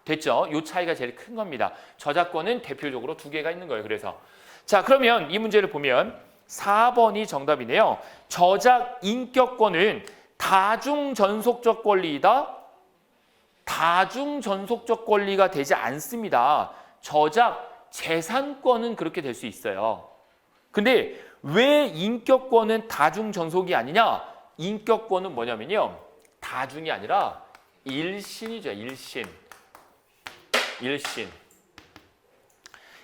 됐죠? 이 차이가 제일 큰 겁니다. 저작권은 대표적으로 두 개가 있는 거예요. 그래서 자, 그러면 이 문제를 보면 4번이 정답이네요. 저작 인격권은 다중 전속적 권리이다. 다중 전속적 권리가 되지 않습니다. 저작 재산권은 그렇게 될 수 있어요. 근데 왜 인격권은 다중 전속이 아니냐? 인격권은 뭐냐면요. 다중이 아니라 일신이죠. 일신.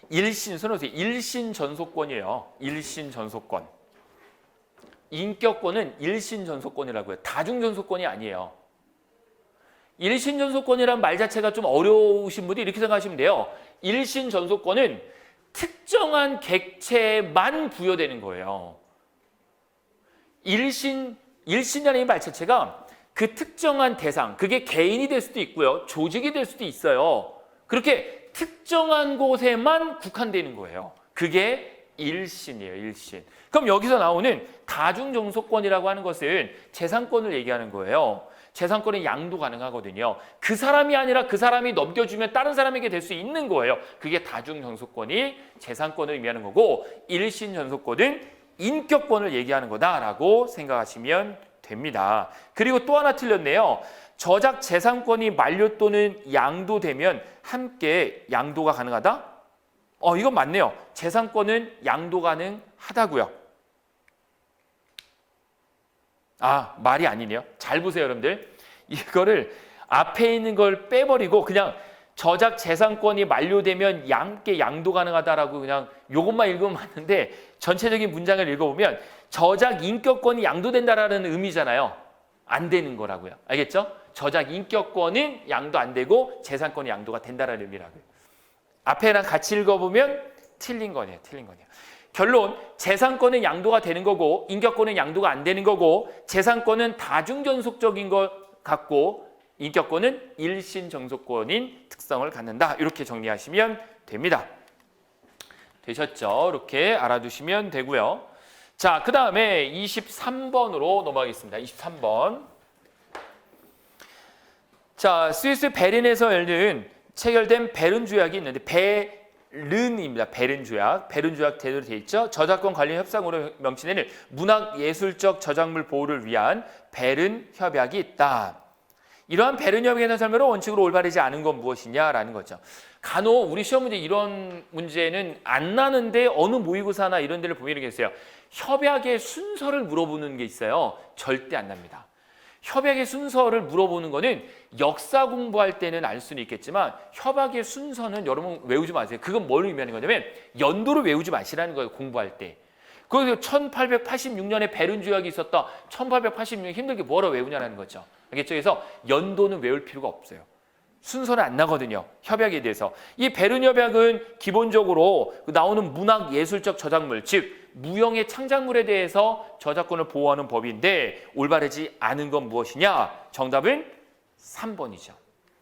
일신, 선생님, 일신 전속권이에요. 일신 전속권. 인격권은 일신 전속권이라고 해요. 다중 전속권이 아니에요. 일신 전속권이란 말 자체가 좀 어려우신 분들이 이렇게 생각하시면 돼요. 일신 전속권은 특정한 객체만 부여되는 거예요. 일신이라는 이 말 자체가 그 특정한 대상, 그게 개인이 될 수도 있고요. 조직이 될 수도 있어요. 그렇게 특정한 곳에만 국한되는 거예요. 그게 일신이에요. 일신. 그럼 여기서 나오는 다중정속권이라고 하는 것은 재산권을 얘기하는 거예요. 재산권은 양도 가능하거든요. 그 사람이 아니라 그 사람이 넘겨주면 다른 사람에게 될 수 있는 거예요. 그게 다중정속권이 재산권을 의미하는 거고 일신전속권은 인격권을 얘기하는 거다라고 생각하시면 됩니다. 그리고 또 하나 틀렸네요. 저작 재산권이 만료 또는 양도되면 함께 양도가 가능하다? 이건 맞네요. 재산권은 양도 가능하다고요. 말이 아니네요. 잘 보세요, 여러분들. 이거를 앞에 있는 걸 빼버리고 그냥 저작 재산권이 만료되면 함께 양도 가능하다라고 그냥 이것만 읽으면 맞는데 전체적인 문장을 읽어보면 저작 인격권이 양도된다라는 의미잖아요. 안 되는 거라고요. 알겠죠? 저작 인격권은 양도 안 되고 재산권이 양도가 된다라는 의미라고요. 앞에랑 같이 읽어보면 틀린 거네요. 틀린 거네요. 결론, 재산권은 양도가 되는 거고 인격권은 양도가 안 되는 거고 재산권은 다중전속적인 것 같고 인격권은 일신정속권인 특성을 갖는다. 이렇게 정리하시면 됩니다. 되셨죠? 이렇게 알아두시면 되고요. 자, 그 다음에 23번으로 넘어가겠습니다. 23번. 자, 스위스 베른에서 열린 체결된 베른 조약이 있는데 베른입니다. 베른 조약. 베른 조약 제대로 돼 있죠. 저작권 관련 협상으로 명시되는 문학 예술적 저작물 보호를 위한 베른 협약이 있다. 이러한 베른 협약에 대한 설명으로 원칙으로 올바르지 않은 건 무엇이냐라는 거죠. 간혹 우리 시험 문제 이런 문제는 안 나는데 어느 모의고사나 이런 데를 보면 이렇게 있어요. 협약의 순서를 물어보는 게 있어요. 절대 안 납니다. 협약의 순서를 물어보는 거는 역사 공부할 때는 알 수는 있겠지만 협약의 순서는 여러분 외우지 마세요. 그건 뭘 의미하는 거냐면 연도를 외우지 마시라는 거예요. 공부할 때. 그래서 1886년에 베른 조약이 있었다. 1886년 힘들게 뭐라 외우냐는 거죠. 알겠죠? 그래서 연도는 외울 필요가 없어요. 순서는 안 나거든요. 협약에 대해서. 이 베른 협약은 기본적으로 나오는 문학 예술적 저작물, 즉 무형의 창작물에 대해서 저작권을 보호하는 법인데 올바르지 않은 건 무엇이냐? 정답은 3번이죠.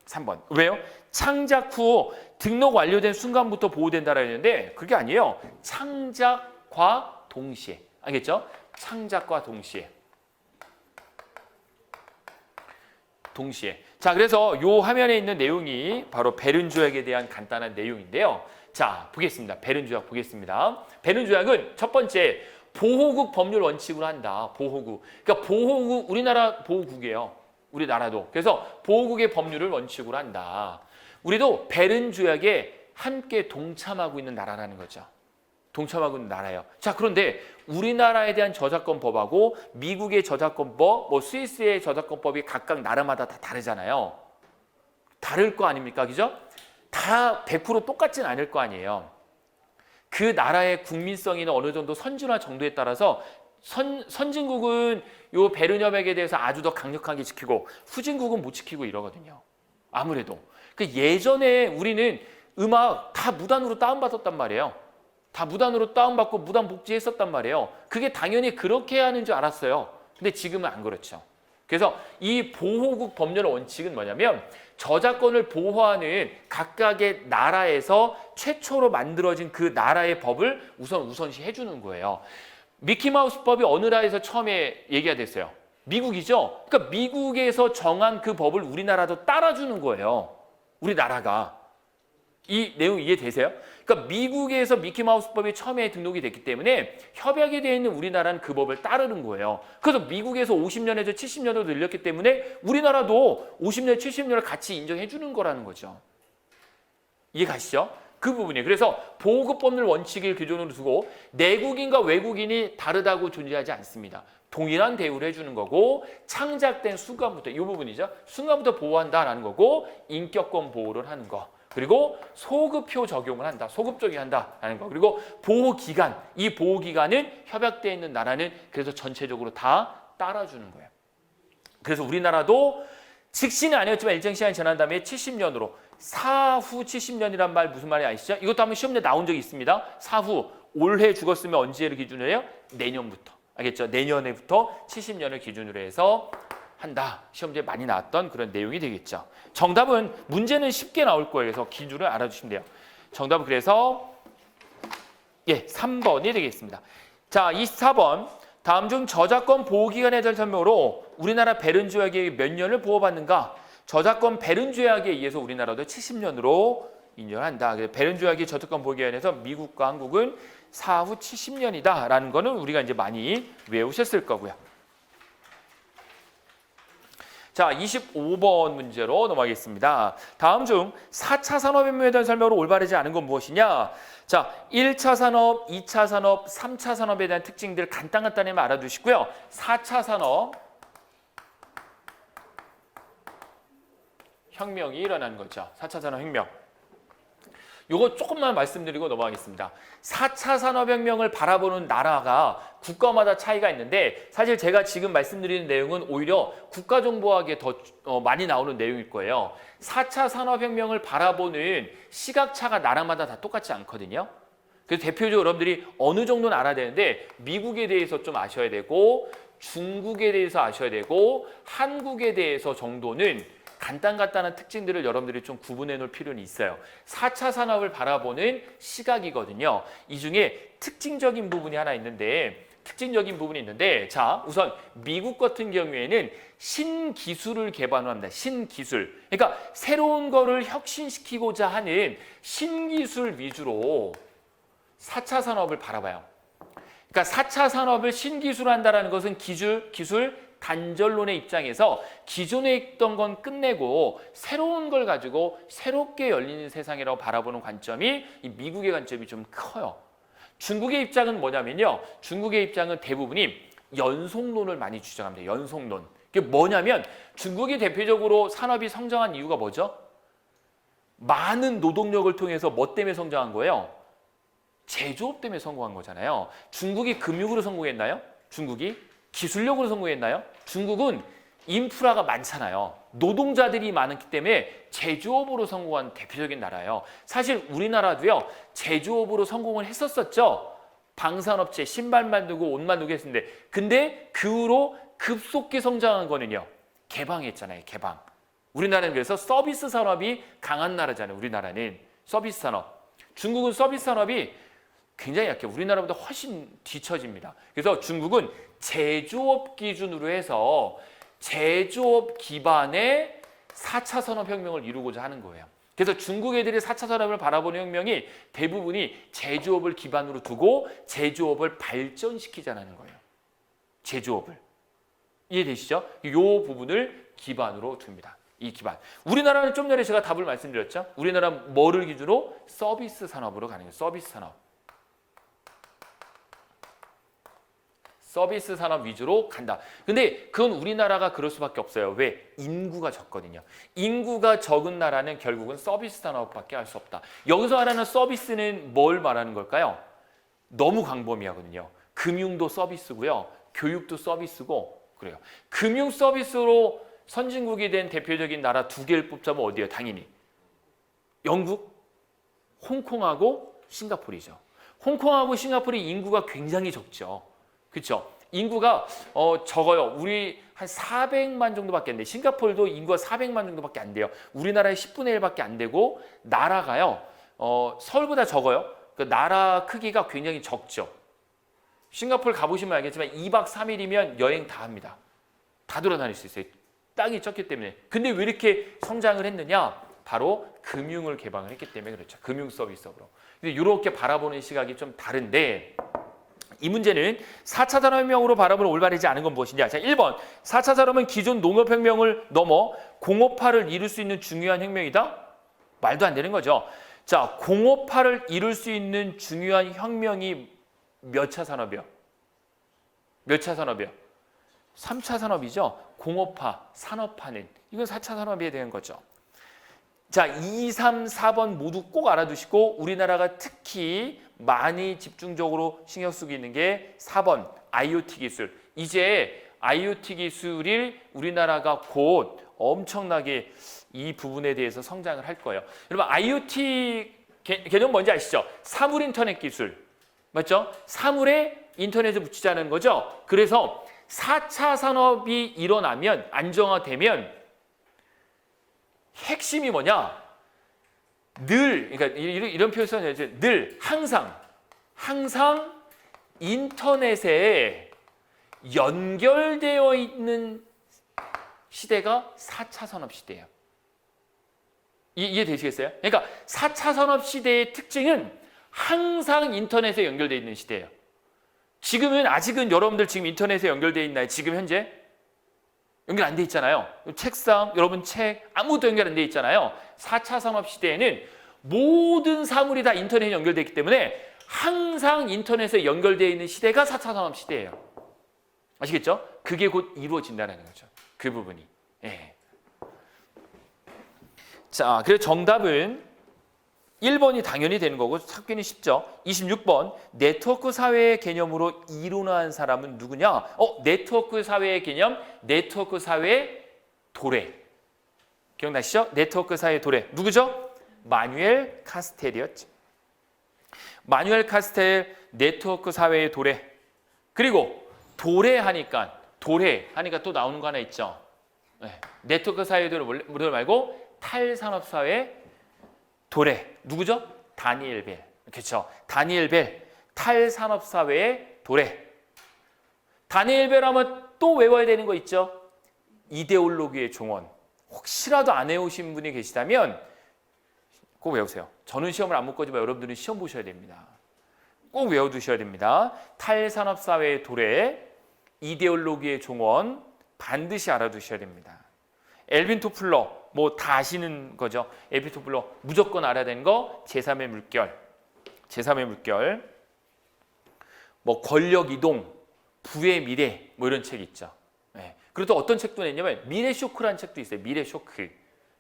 3번. 왜요? 창작 후 등록 완료된 순간부터 보호된다라 했는데 그게 아니에요. 창작과 동시에. 알겠죠? 창작과 동시에. 동시에. 자, 그래서 요 화면에 있는 내용이 바로 베른 조약에 대한 간단한 내용인데요. 자, 보겠습니다. 베른 조약 보겠습니다. 베른 조약은 첫 번째 보호국 법률 원칙으로 한다. 보호국. 그러니까 보호국, 우리나라 보호국이에요. 우리나라도. 그래서 보호국의 법률을 원칙으로 한다. 우리도 베른 조약에 함께 동참하고 있는 나라라는 거죠. 동참하고 있는 나라예요. 자, 그런데 우리나라에 대한 저작권법하고 미국의 저작권법, 스위스의 저작권법이 각각 나라마다 다 다르잖아요. 다를 거 아닙니까? 그죠? 다 100% 똑같진 않을 거 아니에요. 그 나라의 국민성이나 어느 정도 선진화 정도에 따라서 선진국은 요 베른협약에 대해서 아주 더 강력하게 지키고 후진국은 못 지키고 이러거든요. 아무래도. 그 예전에 우리는 음악 다 무단으로 다운받았단 말이에요. 다 무단으로 다운받고 무단 복제했었단 말이에요. 그게 당연히 그렇게 하는 줄 알았어요. 근데 지금은 안 그렇죠. 그래서 이 보호국 법률 원칙은 뭐냐면 저작권을 보호하는 각각의 나라에서 최초로 만들어진 그 나라의 법을 우선시 해주는 거예요. 미키마우스법이 어느 나라에서 처음에 얘기가 됐어요? 미국이죠. 그러니까 미국에서 정한 그 법을 우리나라도 따라주는 거예요. 우리나라가. 이 내용 이해되세요? 그러니까 미국에서 미키마우스법이 처음에 등록이 됐기 때문에 협약이 되어 있는 우리나라는 그 법을 따르는 거예요. 그래서 미국에서 50년에서 70년으로 늘렸기 때문에 우리나라도 50년, 70년을 같이 인정해 주는 거라는 거죠. 이해 가시죠? 그 부분이에요. 그래서 보호국 법률 원칙을 기준으로 두고 내국인과 외국인이 다르다고 존재하지 않습니다. 동일한 대우를 해주는 거고 창작된 순간부터 이 부분이죠. 순간부터 보호한다라는 거고 인격권 보호를 하는 거. 그리고 소급표 적용을 한다. 소급 적용한다라는 거. 그리고 보호기간. 이 보호기간은 협약되어 있는 나라는 그래서 전체적으로 다 따라주는 거예요. 그래서 우리나라도 즉시는 아니었지만 일정 시간이 지난 다음에 70년으로 사후 70년이란 말 무슨 말인지 아시죠? 이것도 한번 시험에 나온 적이 있습니다. 사후 올해 죽었으면 언제를 기준으로 해요? 내년부터. 알겠죠? 내년에부터 70년을 기준으로 해서 한다. 시험지에 많이 나왔던 그런 내용이 되겠죠. 정답은 문제는 쉽게 나올 거예요. 그래서 기준을 알아주시면 돼요. 정답은 그래서 3번이 되겠습니다. 자, 24번. 다음 중 저작권 보호기간에 대한 설명으로 우리나라 베른 조약이 몇 년을 보호받는가? 저작권 베른 조약에 의해서 우리나라도 70년으로 인정한다. 베른 조약이 저작권 보호기간에서 미국과 한국은 사후 70년이다라는 거는 우리가 이제 많이 외우셨을 거고요. 자, 25번 문제로 넘어가겠습니다. 다음 중 4차 산업혁명에 대한 설명으로 올바르지 않은 건 무엇이냐? 자, 1차 산업, 2차 산업, 3차 산업에 대한 특징들 간단하게만 알아두시고요. 4차 산업 혁명이 일어나는 거죠. 4차 산업 혁명. 요거 조금만 말씀드리고 넘어가겠습니다. 4차 산업혁명을 바라보는 나라가 국가마다 차이가 있는데 사실 제가 지금 말씀드리는 내용은 오히려 국가정보학에 더 많이 나오는 내용일 거예요. 4차 산업혁명을 바라보는 시각차가 나라마다 다 똑같지 않거든요. 그래서 대표적으로 여러분들이 어느 정도는 알아야 되는데 미국에 대해서 좀 아셔야 되고 중국에 대해서 아셔야 되고 한국에 대해서 정도는 간단한 특징들을 여러분들이 좀 구분해 놓을 필요는 있어요. 4차 산업을 바라보는 시각이거든요. 이 중에 특징적인 부분이 있는데 자, 우선 미국 같은 경우에는 신기술을 개발을 합니다. 신기술. 그러니까 새로운 거를 혁신시키고자 하는 신기술 위주로 4차 산업을 바라봐요. 그러니까 4차 산업을 신기술한다라는 것은 기술 단절론의 입장에서 기존에 있던 건 끝내고 새로운 걸 가지고 새롭게 열리는 세상이라고 바라보는 관점이 이 미국의 관점이 좀 커요. 중국의 입장은 뭐냐면요. 중국의 입장은 대부분이 연속론을 많이 주장합니다. 연속론. 그게 뭐냐면 중국이 대표적으로 산업이 성장한 이유가 뭐죠? 많은 노동력을 통해서 뭐 때문에 성장한 거예요? 제조업 때문에 성공한 거잖아요. 중국이 금융으로 성공했나요? 중국이 기술력으로 성공했나요? 중국은 인프라가 많잖아요. 노동자들이 많기 때문에 제조업으로 성공한 대표적인 나라예요. 사실 우리나라도요. 제조업으로 성공을 했었죠. 방산업체, 신발 만들고 옷 만들고 했는데 근데 그 후로 급속히 성장한 거는요. 개방했잖아요. 개방. 우리나라는 그래서 서비스 산업이 강한 나라잖아요. 우리나라는 서비스 산업. 중국은 서비스 산업이 굉장히 약해요. 우리나라보다 훨씬 뒤처집니다. 그래서 중국은 제조업 기준으로 해서 제조업 기반의 4차 산업혁명을 이루고자 하는 거예요. 그래서 중국 애들이 4차 산업을 바라보는 혁명이 대부분이 제조업을 기반으로 두고 제조업을 발전시키자는 거예요. 제조업을. 이해되시죠? 이 부분을 기반으로 둡니다. 이 기반. 우리나라는 좀 전에 제가 답을 말씀드렸죠. 우리나라 뭐를 기준으로? 서비스 산업으로 가는 거예요. 서비스 산업. 서비스 산업 위주로 간다. 근데 그건 우리나라가 그럴 수밖에 없어요. 왜? 인구가 적거든요. 인구가 적은 나라는 결국은 서비스 산업밖에 할 수 없다. 여기서 말하는 서비스는 뭘 말하는 걸까요? 너무 광범위하거든요. 금융도 서비스고요. 교육도 서비스고 그래요. 금융 서비스로 선진국이 된 대표적인 나라 두 개를 뽑자면 어디예요? 당연히 영국, 홍콩하고 싱가포르이죠. 홍콩하고 싱가포르의 인구가 굉장히 적죠. 그렇죠? 인구가 적어요. 우리 한 400만 정도밖에 안 돼요. 싱가포르도 인구가 400만 정도밖에 안 돼요. 우리나라의 10분의 1밖에 안 되고 나라가요. 서울보다 적어요. 그 나라 크기가 굉장히 적죠. 싱가포르 가보시면 알겠지만 2박 3일이면 여행 다 합니다. 다 돌아다닐 수 있어요. 땅이 적기 때문에. 근데 왜 이렇게 성장을 했느냐? 바로 금융을 개방을 했기 때문에 그렇죠. 금융 서비스업으로. 근데 이렇게 바라보는 시각이 좀 다른데 이 문제는 4차 산업혁명으로 바라보는 올바르지 않은 건 무엇이냐? 자, 1번. 4차 산업은 기존 농업혁명을 넘어 공업화를 이룰 수 있는 중요한 혁명이다? 말도 안 되는 거죠. 자, 공업화를 이룰 수 있는 중요한 혁명이 몇 차 산업이요? 몇 차 산업이요? 3차 산업이죠. 공업화, 산업화는. 이건 4차 산업에 대한 거죠. 자, 2, 3, 4번 모두 꼭 알아두시고 우리나라가 특히 많이 집중적으로 신경 쓰고 있는 게 4번 IoT 기술. 이제 IoT 기술이 우리나라가 곧 엄청나게 이 부분에 대해서 성장을 할 거예요. 여러분 IoT 개념 뭔지 아시죠? 사물 인터넷 기술. 맞죠? 사물에 인터넷을 붙이자는 거죠. 그래서 4차 산업이 일어나면 안정화되면 핵심이 뭐냐? 늘, 그러니까 이런 표현 써야죠. 늘, 항상 인터넷에 연결되어 있는 시대가 4차 산업 시대예요. 이해되시겠어요? 그러니까 4차 산업 시대의 특징은 항상 인터넷에 연결되어 있는 시대예요. 지금은 아직은 여러분들 지금 인터넷에 연결되어 있나요? 지금 현재? 연결 안 돼 있잖아요. 책상, 여러분 책 아무것도 연결 안 돼 있잖아요. 4차 산업 시대에는 모든 사물이 다 인터넷에 연결되어 있기 때문에 항상 인터넷에 연결되어 있는 시대가 4차 산업 시대예요. 아시겠죠? 그게 곧 이루어진다는 거죠. 그 부분이. 예. 자, 그래서 정답은 1번이 당연히 되는 거고 찾기는 쉽죠. 26번 네트워크 사회의 개념으로 이론화한 사람은 누구냐? 네트워크 사회의 개념, 네트워크 사회의 도래. 기억나시죠? 네트워크 사회의 도래. 누구죠? 마뉴엘 카스텔이었죠. 마뉴엘 카스텔 네트워크 사회의 도래. 그리고 도래하니까 또 나오는 거 하나 있죠. 네. 네트워크 사회의 도래 말고 탈산업 사회 도래. 누구죠? 다니엘 벨. 그렇죠. 다니엘 벨. 탈산업 사회의 도래. 다니엘 벨 하면 또 외워야 되는 거 있죠? 이데올로기의 종언. 혹시라도 안 외우신 분이 계시다면 꼭 외우세요. 저는 시험을 안 볼 거지만 여러분들은 시험 보셔야 됩니다. 꼭 외워두셔야 됩니다. 탈산업 사회의 도래, 이데올로기의 종언 반드시 알아두셔야 됩니다. 엘빈 토플러 뭐 다 아시는 거죠. 엘빈 토플러 무조건 알아야 되는 거 제3의 물결, 뭐 권력 이동, 부의 미래 뭐 이런 책 있죠. 네. 그리고 또 어떤 책도 냈냐면 미래 쇼크라는 책도 있어요. 미래 쇼크.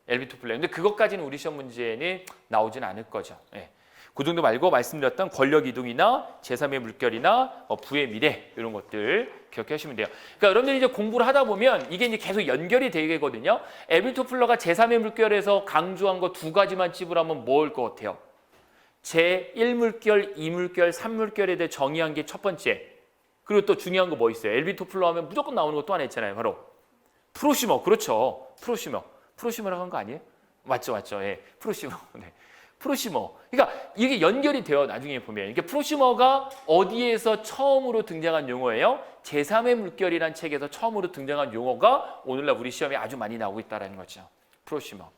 엘빈 토플러. 근데 그것까지는 우리 시험 문제는 나오진 않을 거죠. 네. 그 정도 말고 말씀드렸던 권력 이동이나 제3의 물결이나 부의 미래 이런 것들 기억하시면 돼요. 그러니까 여러분들이 이제 공부를 하다 보면 이게 이제 계속 연결이 되거든요. 엘빈 토플러가 제3의 물결에서 강조한 거 두 가지만 찝으라면 뭘 것 같아요? 제1물결, 2물결, 3물결에 대해 정의한 게 첫 번째. 그리고 또 중요한 거 뭐 있어요? 엘빈 토플러 하면 무조건 나오는 거 또 하나 있잖아요. 바로 프로시머. 그렇죠. 프로시머라고 한 거 아니에요? 맞죠. 예. 프로시머. 네. 프로시머. 그러니까 이게 연결이 돼요. 나중에 보면. 이게 프로시머가 어디에서 처음으로 등장한 용어예요? 제3의 물결이라는 책에서 처음으로 등장한 용어가 오늘날 우리 시험에 아주 많이 나오고 있다는 거죠. 프로시머.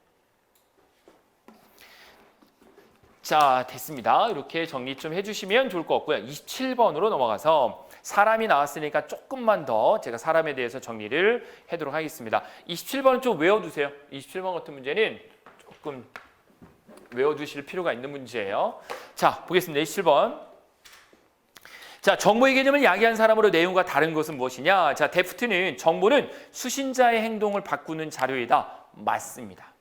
자, 됐습니다. 이렇게 정리 좀 해주시면 좋을 것 같고요. 27번으로 넘어가서 사람이 나왔으니까 조금만 더 제가 사람에 대해서 정리를 하도록 하겠습니다. 27번은 좀 외워두세요. 27번 같은 문제는 조금 외워두실 필요가 있는 문제예요. 자, 보겠습니다. 27번. 자, 정보의 개념을 야기한 사람으로 내용과 다른 것은 무엇이냐? 자, 데프트는 정보는 수신자의 행동을 바꾸는 자료이다. 맞습니다.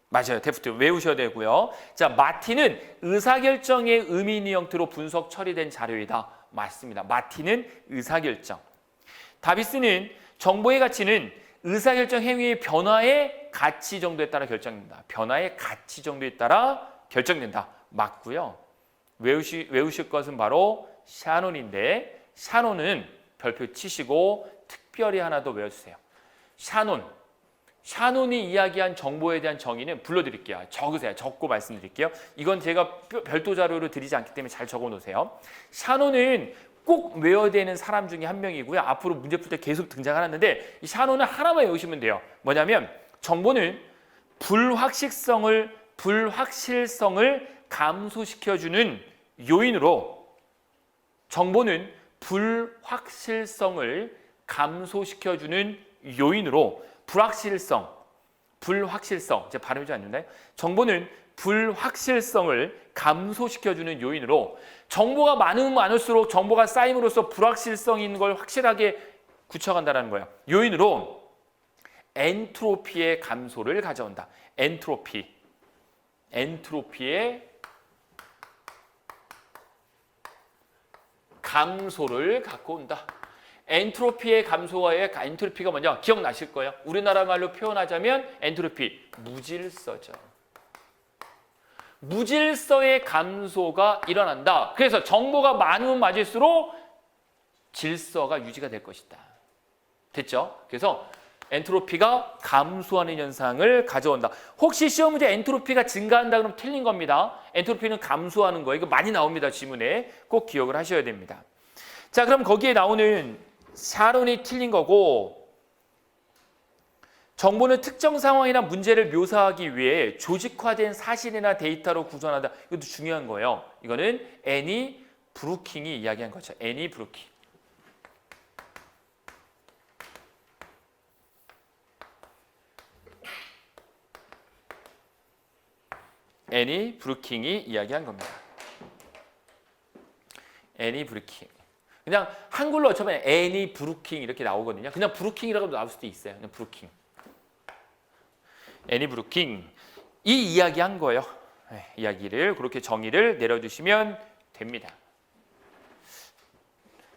맞아요. 데프트 외우셔야 되고요. 자, 마티는 의사결정의 의미 형태로 분석 처리된 자료이다. 맞습니다. 마티는 의사결정. 다비스는 정보의 가치는 의사결정 행위의 변화의 가치 정도에 따라 결정된다. 변화의 가치 정도에 따라 결정된다. 맞고요. 외우실 것은 바로 샤논인데 샤논은 별표 치시고 특별히 하나 더 외워주세요. 샤논이 이야기한 정보에 대한 정의는 불러드릴게요. 적으세요. 적고 말씀드릴게요. 이건 제가 별도 자료로 드리지 않기 때문에 잘 적어놓으세요. 샤논은 꼭 외워야 되는 사람 중에 한 명이고요. 앞으로 문제 풀 때 계속 등장하는데 이 샤논은 하나만 외우시면 돼요. 뭐냐면 정보는 불확실성을 감소시켜주는 요인으로 정보는 불확실성을 감소시켜주는 요인으로 불확실성 제가 발음이 좀 안 좋나요? 정보는 불확실성을 감소시켜주는 요인으로 정보가 많으면 많을수록 정보가 쌓임으로써 불확실성 있는 걸 확실하게 굳혀간다는 거예요. 요인으로 엔트로피의 감소를 가져온다. 엔트로피의 감소를 갖고 온다. 엔트로피의 감소와의 엔트로피가 뭐냐? 기억나실 거예요. 우리나라 말로 표현하자면 엔트로피, 무질서죠. 무질서의 감소가 일어난다. 그래서 정보가 많으면 많을수록 질서가 유지가 될 것이다. 됐죠? 그래서 엔트로피가 감소하는 현상을 가져온다. 혹시 시험 문제 엔트로피가 증가한다 그러면 틀린 겁니다. 엔트로피는 감소하는 거예요. 이거 많이 나옵니다. 지문에. 꼭 기억을 하셔야 됩니다. 자, 그럼 거기에 나오는 샤론이 틀린 거고 정보는 특정 상황이나 문제를 묘사하기 위해 조직화된 사실이나 데이터로 구성한다. 이것도 중요한 거예요. 이거는 애니 브루킹이 이야기한 거죠. 애니 브루킹. 애니 브루킹이 이야기한 겁니다. 애니 브루킹. 그냥 한글로 어쩌면 애니 브루킹 이렇게 나오거든요. 그냥 브루킹이라고 나올 수도 있어요. 그냥 브루킹. 애니 브루킹. 이 이야기한 거예요. 이야기를 그렇게 정의를 내려주시면 됩니다.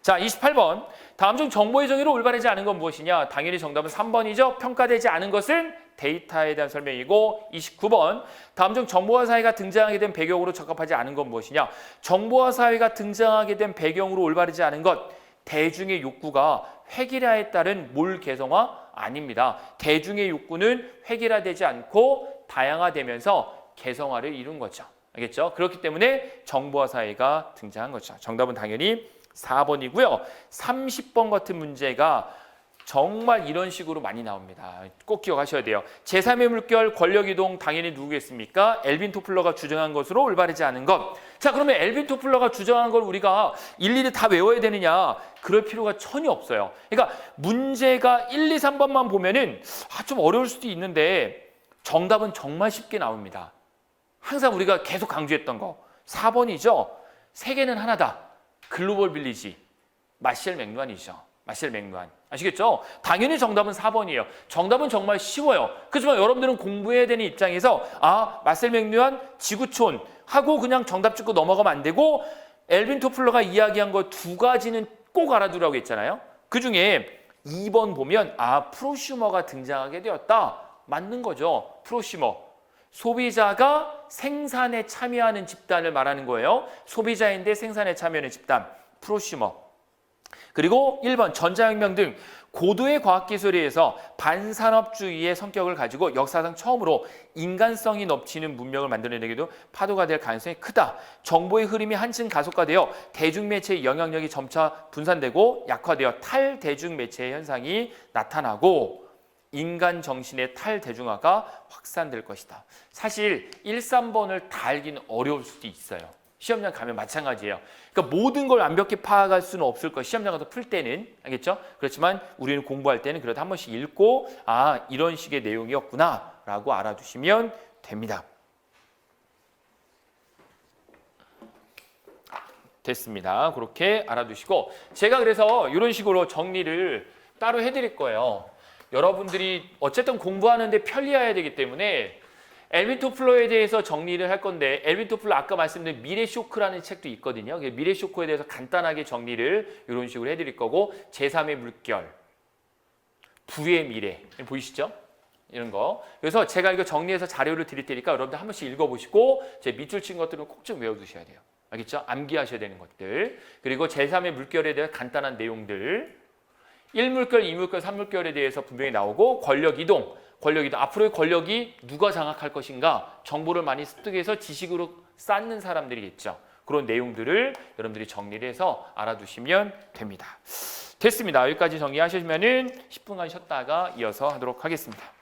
자, 28번. 다음 중 정보의 정의로 올바르지 않은 건 무엇이냐? 당연히 정답은 3번이죠. 평가되지 않은 것은 데이터에 대한 설명이고 29번. 다음 중 정보화 사회가 등장하게 된 배경으로 적합하지 않은 건 무엇이냐? 정보화 사회가 등장하게 된 배경으로 올바르지 않은 것. 대중의 욕구가 획일화에 따른 몰 개성화 아닙니다. 대중의 욕구는 획일화되지 않고 다양화되면서 개성화를 이룬 거죠. 알겠죠? 그렇기 때문에 정보화 사회가 등장한 거죠. 정답은 당연히 4번이고요. 30번 같은 문제가 정말 이런 식으로 많이 나옵니다. 꼭 기억하셔야 돼요. 제3의 물결 권력이동 당연히 누구겠습니까? 엘빈 토플러가 주장한 것으로 올바르지 않은 것. 자, 그러면 엘빈 토플러가 주장한 걸 우리가 일일이 다 외워야 되느냐? 그럴 필요가 전혀 없어요. 그러니까 문제가 1, 2, 3번만 보면은 좀 어려울 수도 있는데 정답은 정말 쉽게 나옵니다. 항상 우리가 계속 강조했던 거. 4번이죠. 세계는 하나다. 글로벌 빌리지. 마셜 맥루한이죠. 마셜 맥루한. 아시겠죠? 당연히 정답은 4번이에요. 정답은 정말 쉬워요. 그렇지만 여러분들은 공부해야 되는 입장에서 마셜 맥루한 지구촌 하고 그냥 정답 찍고 넘어가면 안 되고 엘빈 토플러가 이야기한 거 두 가지는 꼭 알아두라고 했잖아요. 그중에 2번 보면 프로슈머가 등장하게 되었다. 맞는 거죠. 프로슈머. 소비자가 생산에 참여하는 집단을 말하는 거예요. 소비자인데 생산에 참여하는 집단. 프로슈머. 그리고 1번 전자혁명 등 고도의 과학기술에 의해서 반산업주의의 성격을 가지고 역사상 처음으로 인간성이 넘치는 문명을 만들어내기도 파도가 될 가능성이 크다. 정보의 흐름이 한층 가속화되어 대중매체의 영향력이 점차 분산되고 약화되어 탈대중매체의 현상이 나타나고 인간 정신의 탈대중화가 확산될 것이다. 사실 1, 3번을 다 알기는 어려울 수도 있어요. 시험장 가면 마찬가지예요. 그러니까 모든 걸 완벽히 파악할 수는 없을 거예요. 시험장 가서 풀 때는. 알겠죠? 그렇지만 우리는 공부할 때는 그래도 한 번씩 읽고 이런 식의 내용이었구나 라고 알아두시면 됩니다. 됐습니다. 그렇게 알아두시고 제가 그래서 이런 식으로 정리를 따로 해드릴 거예요. 여러분들이 어쨌든 공부하는데 편리해야 되기 때문에 엘빈 토플러에 대해서 정리를 할 건데 엘빈 토플러 아까 말씀드린 미래 쇼크라는 책도 있거든요. 미래 쇼크에 대해서 간단하게 정리를 이런 식으로 해드릴 거고 제3의 물결, 부의 미래 보이시죠? 이런 거. 그래서 제가 이거 정리해서 자료를 드릴 테니까 여러분들 한 번씩 읽어보시고 제 밑줄 친 것들은 꼭 좀 외워두셔야 돼요. 알겠죠? 암기하셔야 되는 것들. 그리고 제3의 물결에 대한 간단한 내용들. 1물결, 2물결, 3물결에 대해서 분명히 나오고 권력 이동. 앞으로의 권력이 누가 장악할 것인가 정보를 많이 습득해서 지식으로 쌓는 사람들이겠죠. 그런 내용들을 여러분들이 정리를 해서 알아두시면 됩니다. 됐습니다. 여기까지 정리하시면은 10분간 쉬었다가 이어서 하도록 하겠습니다.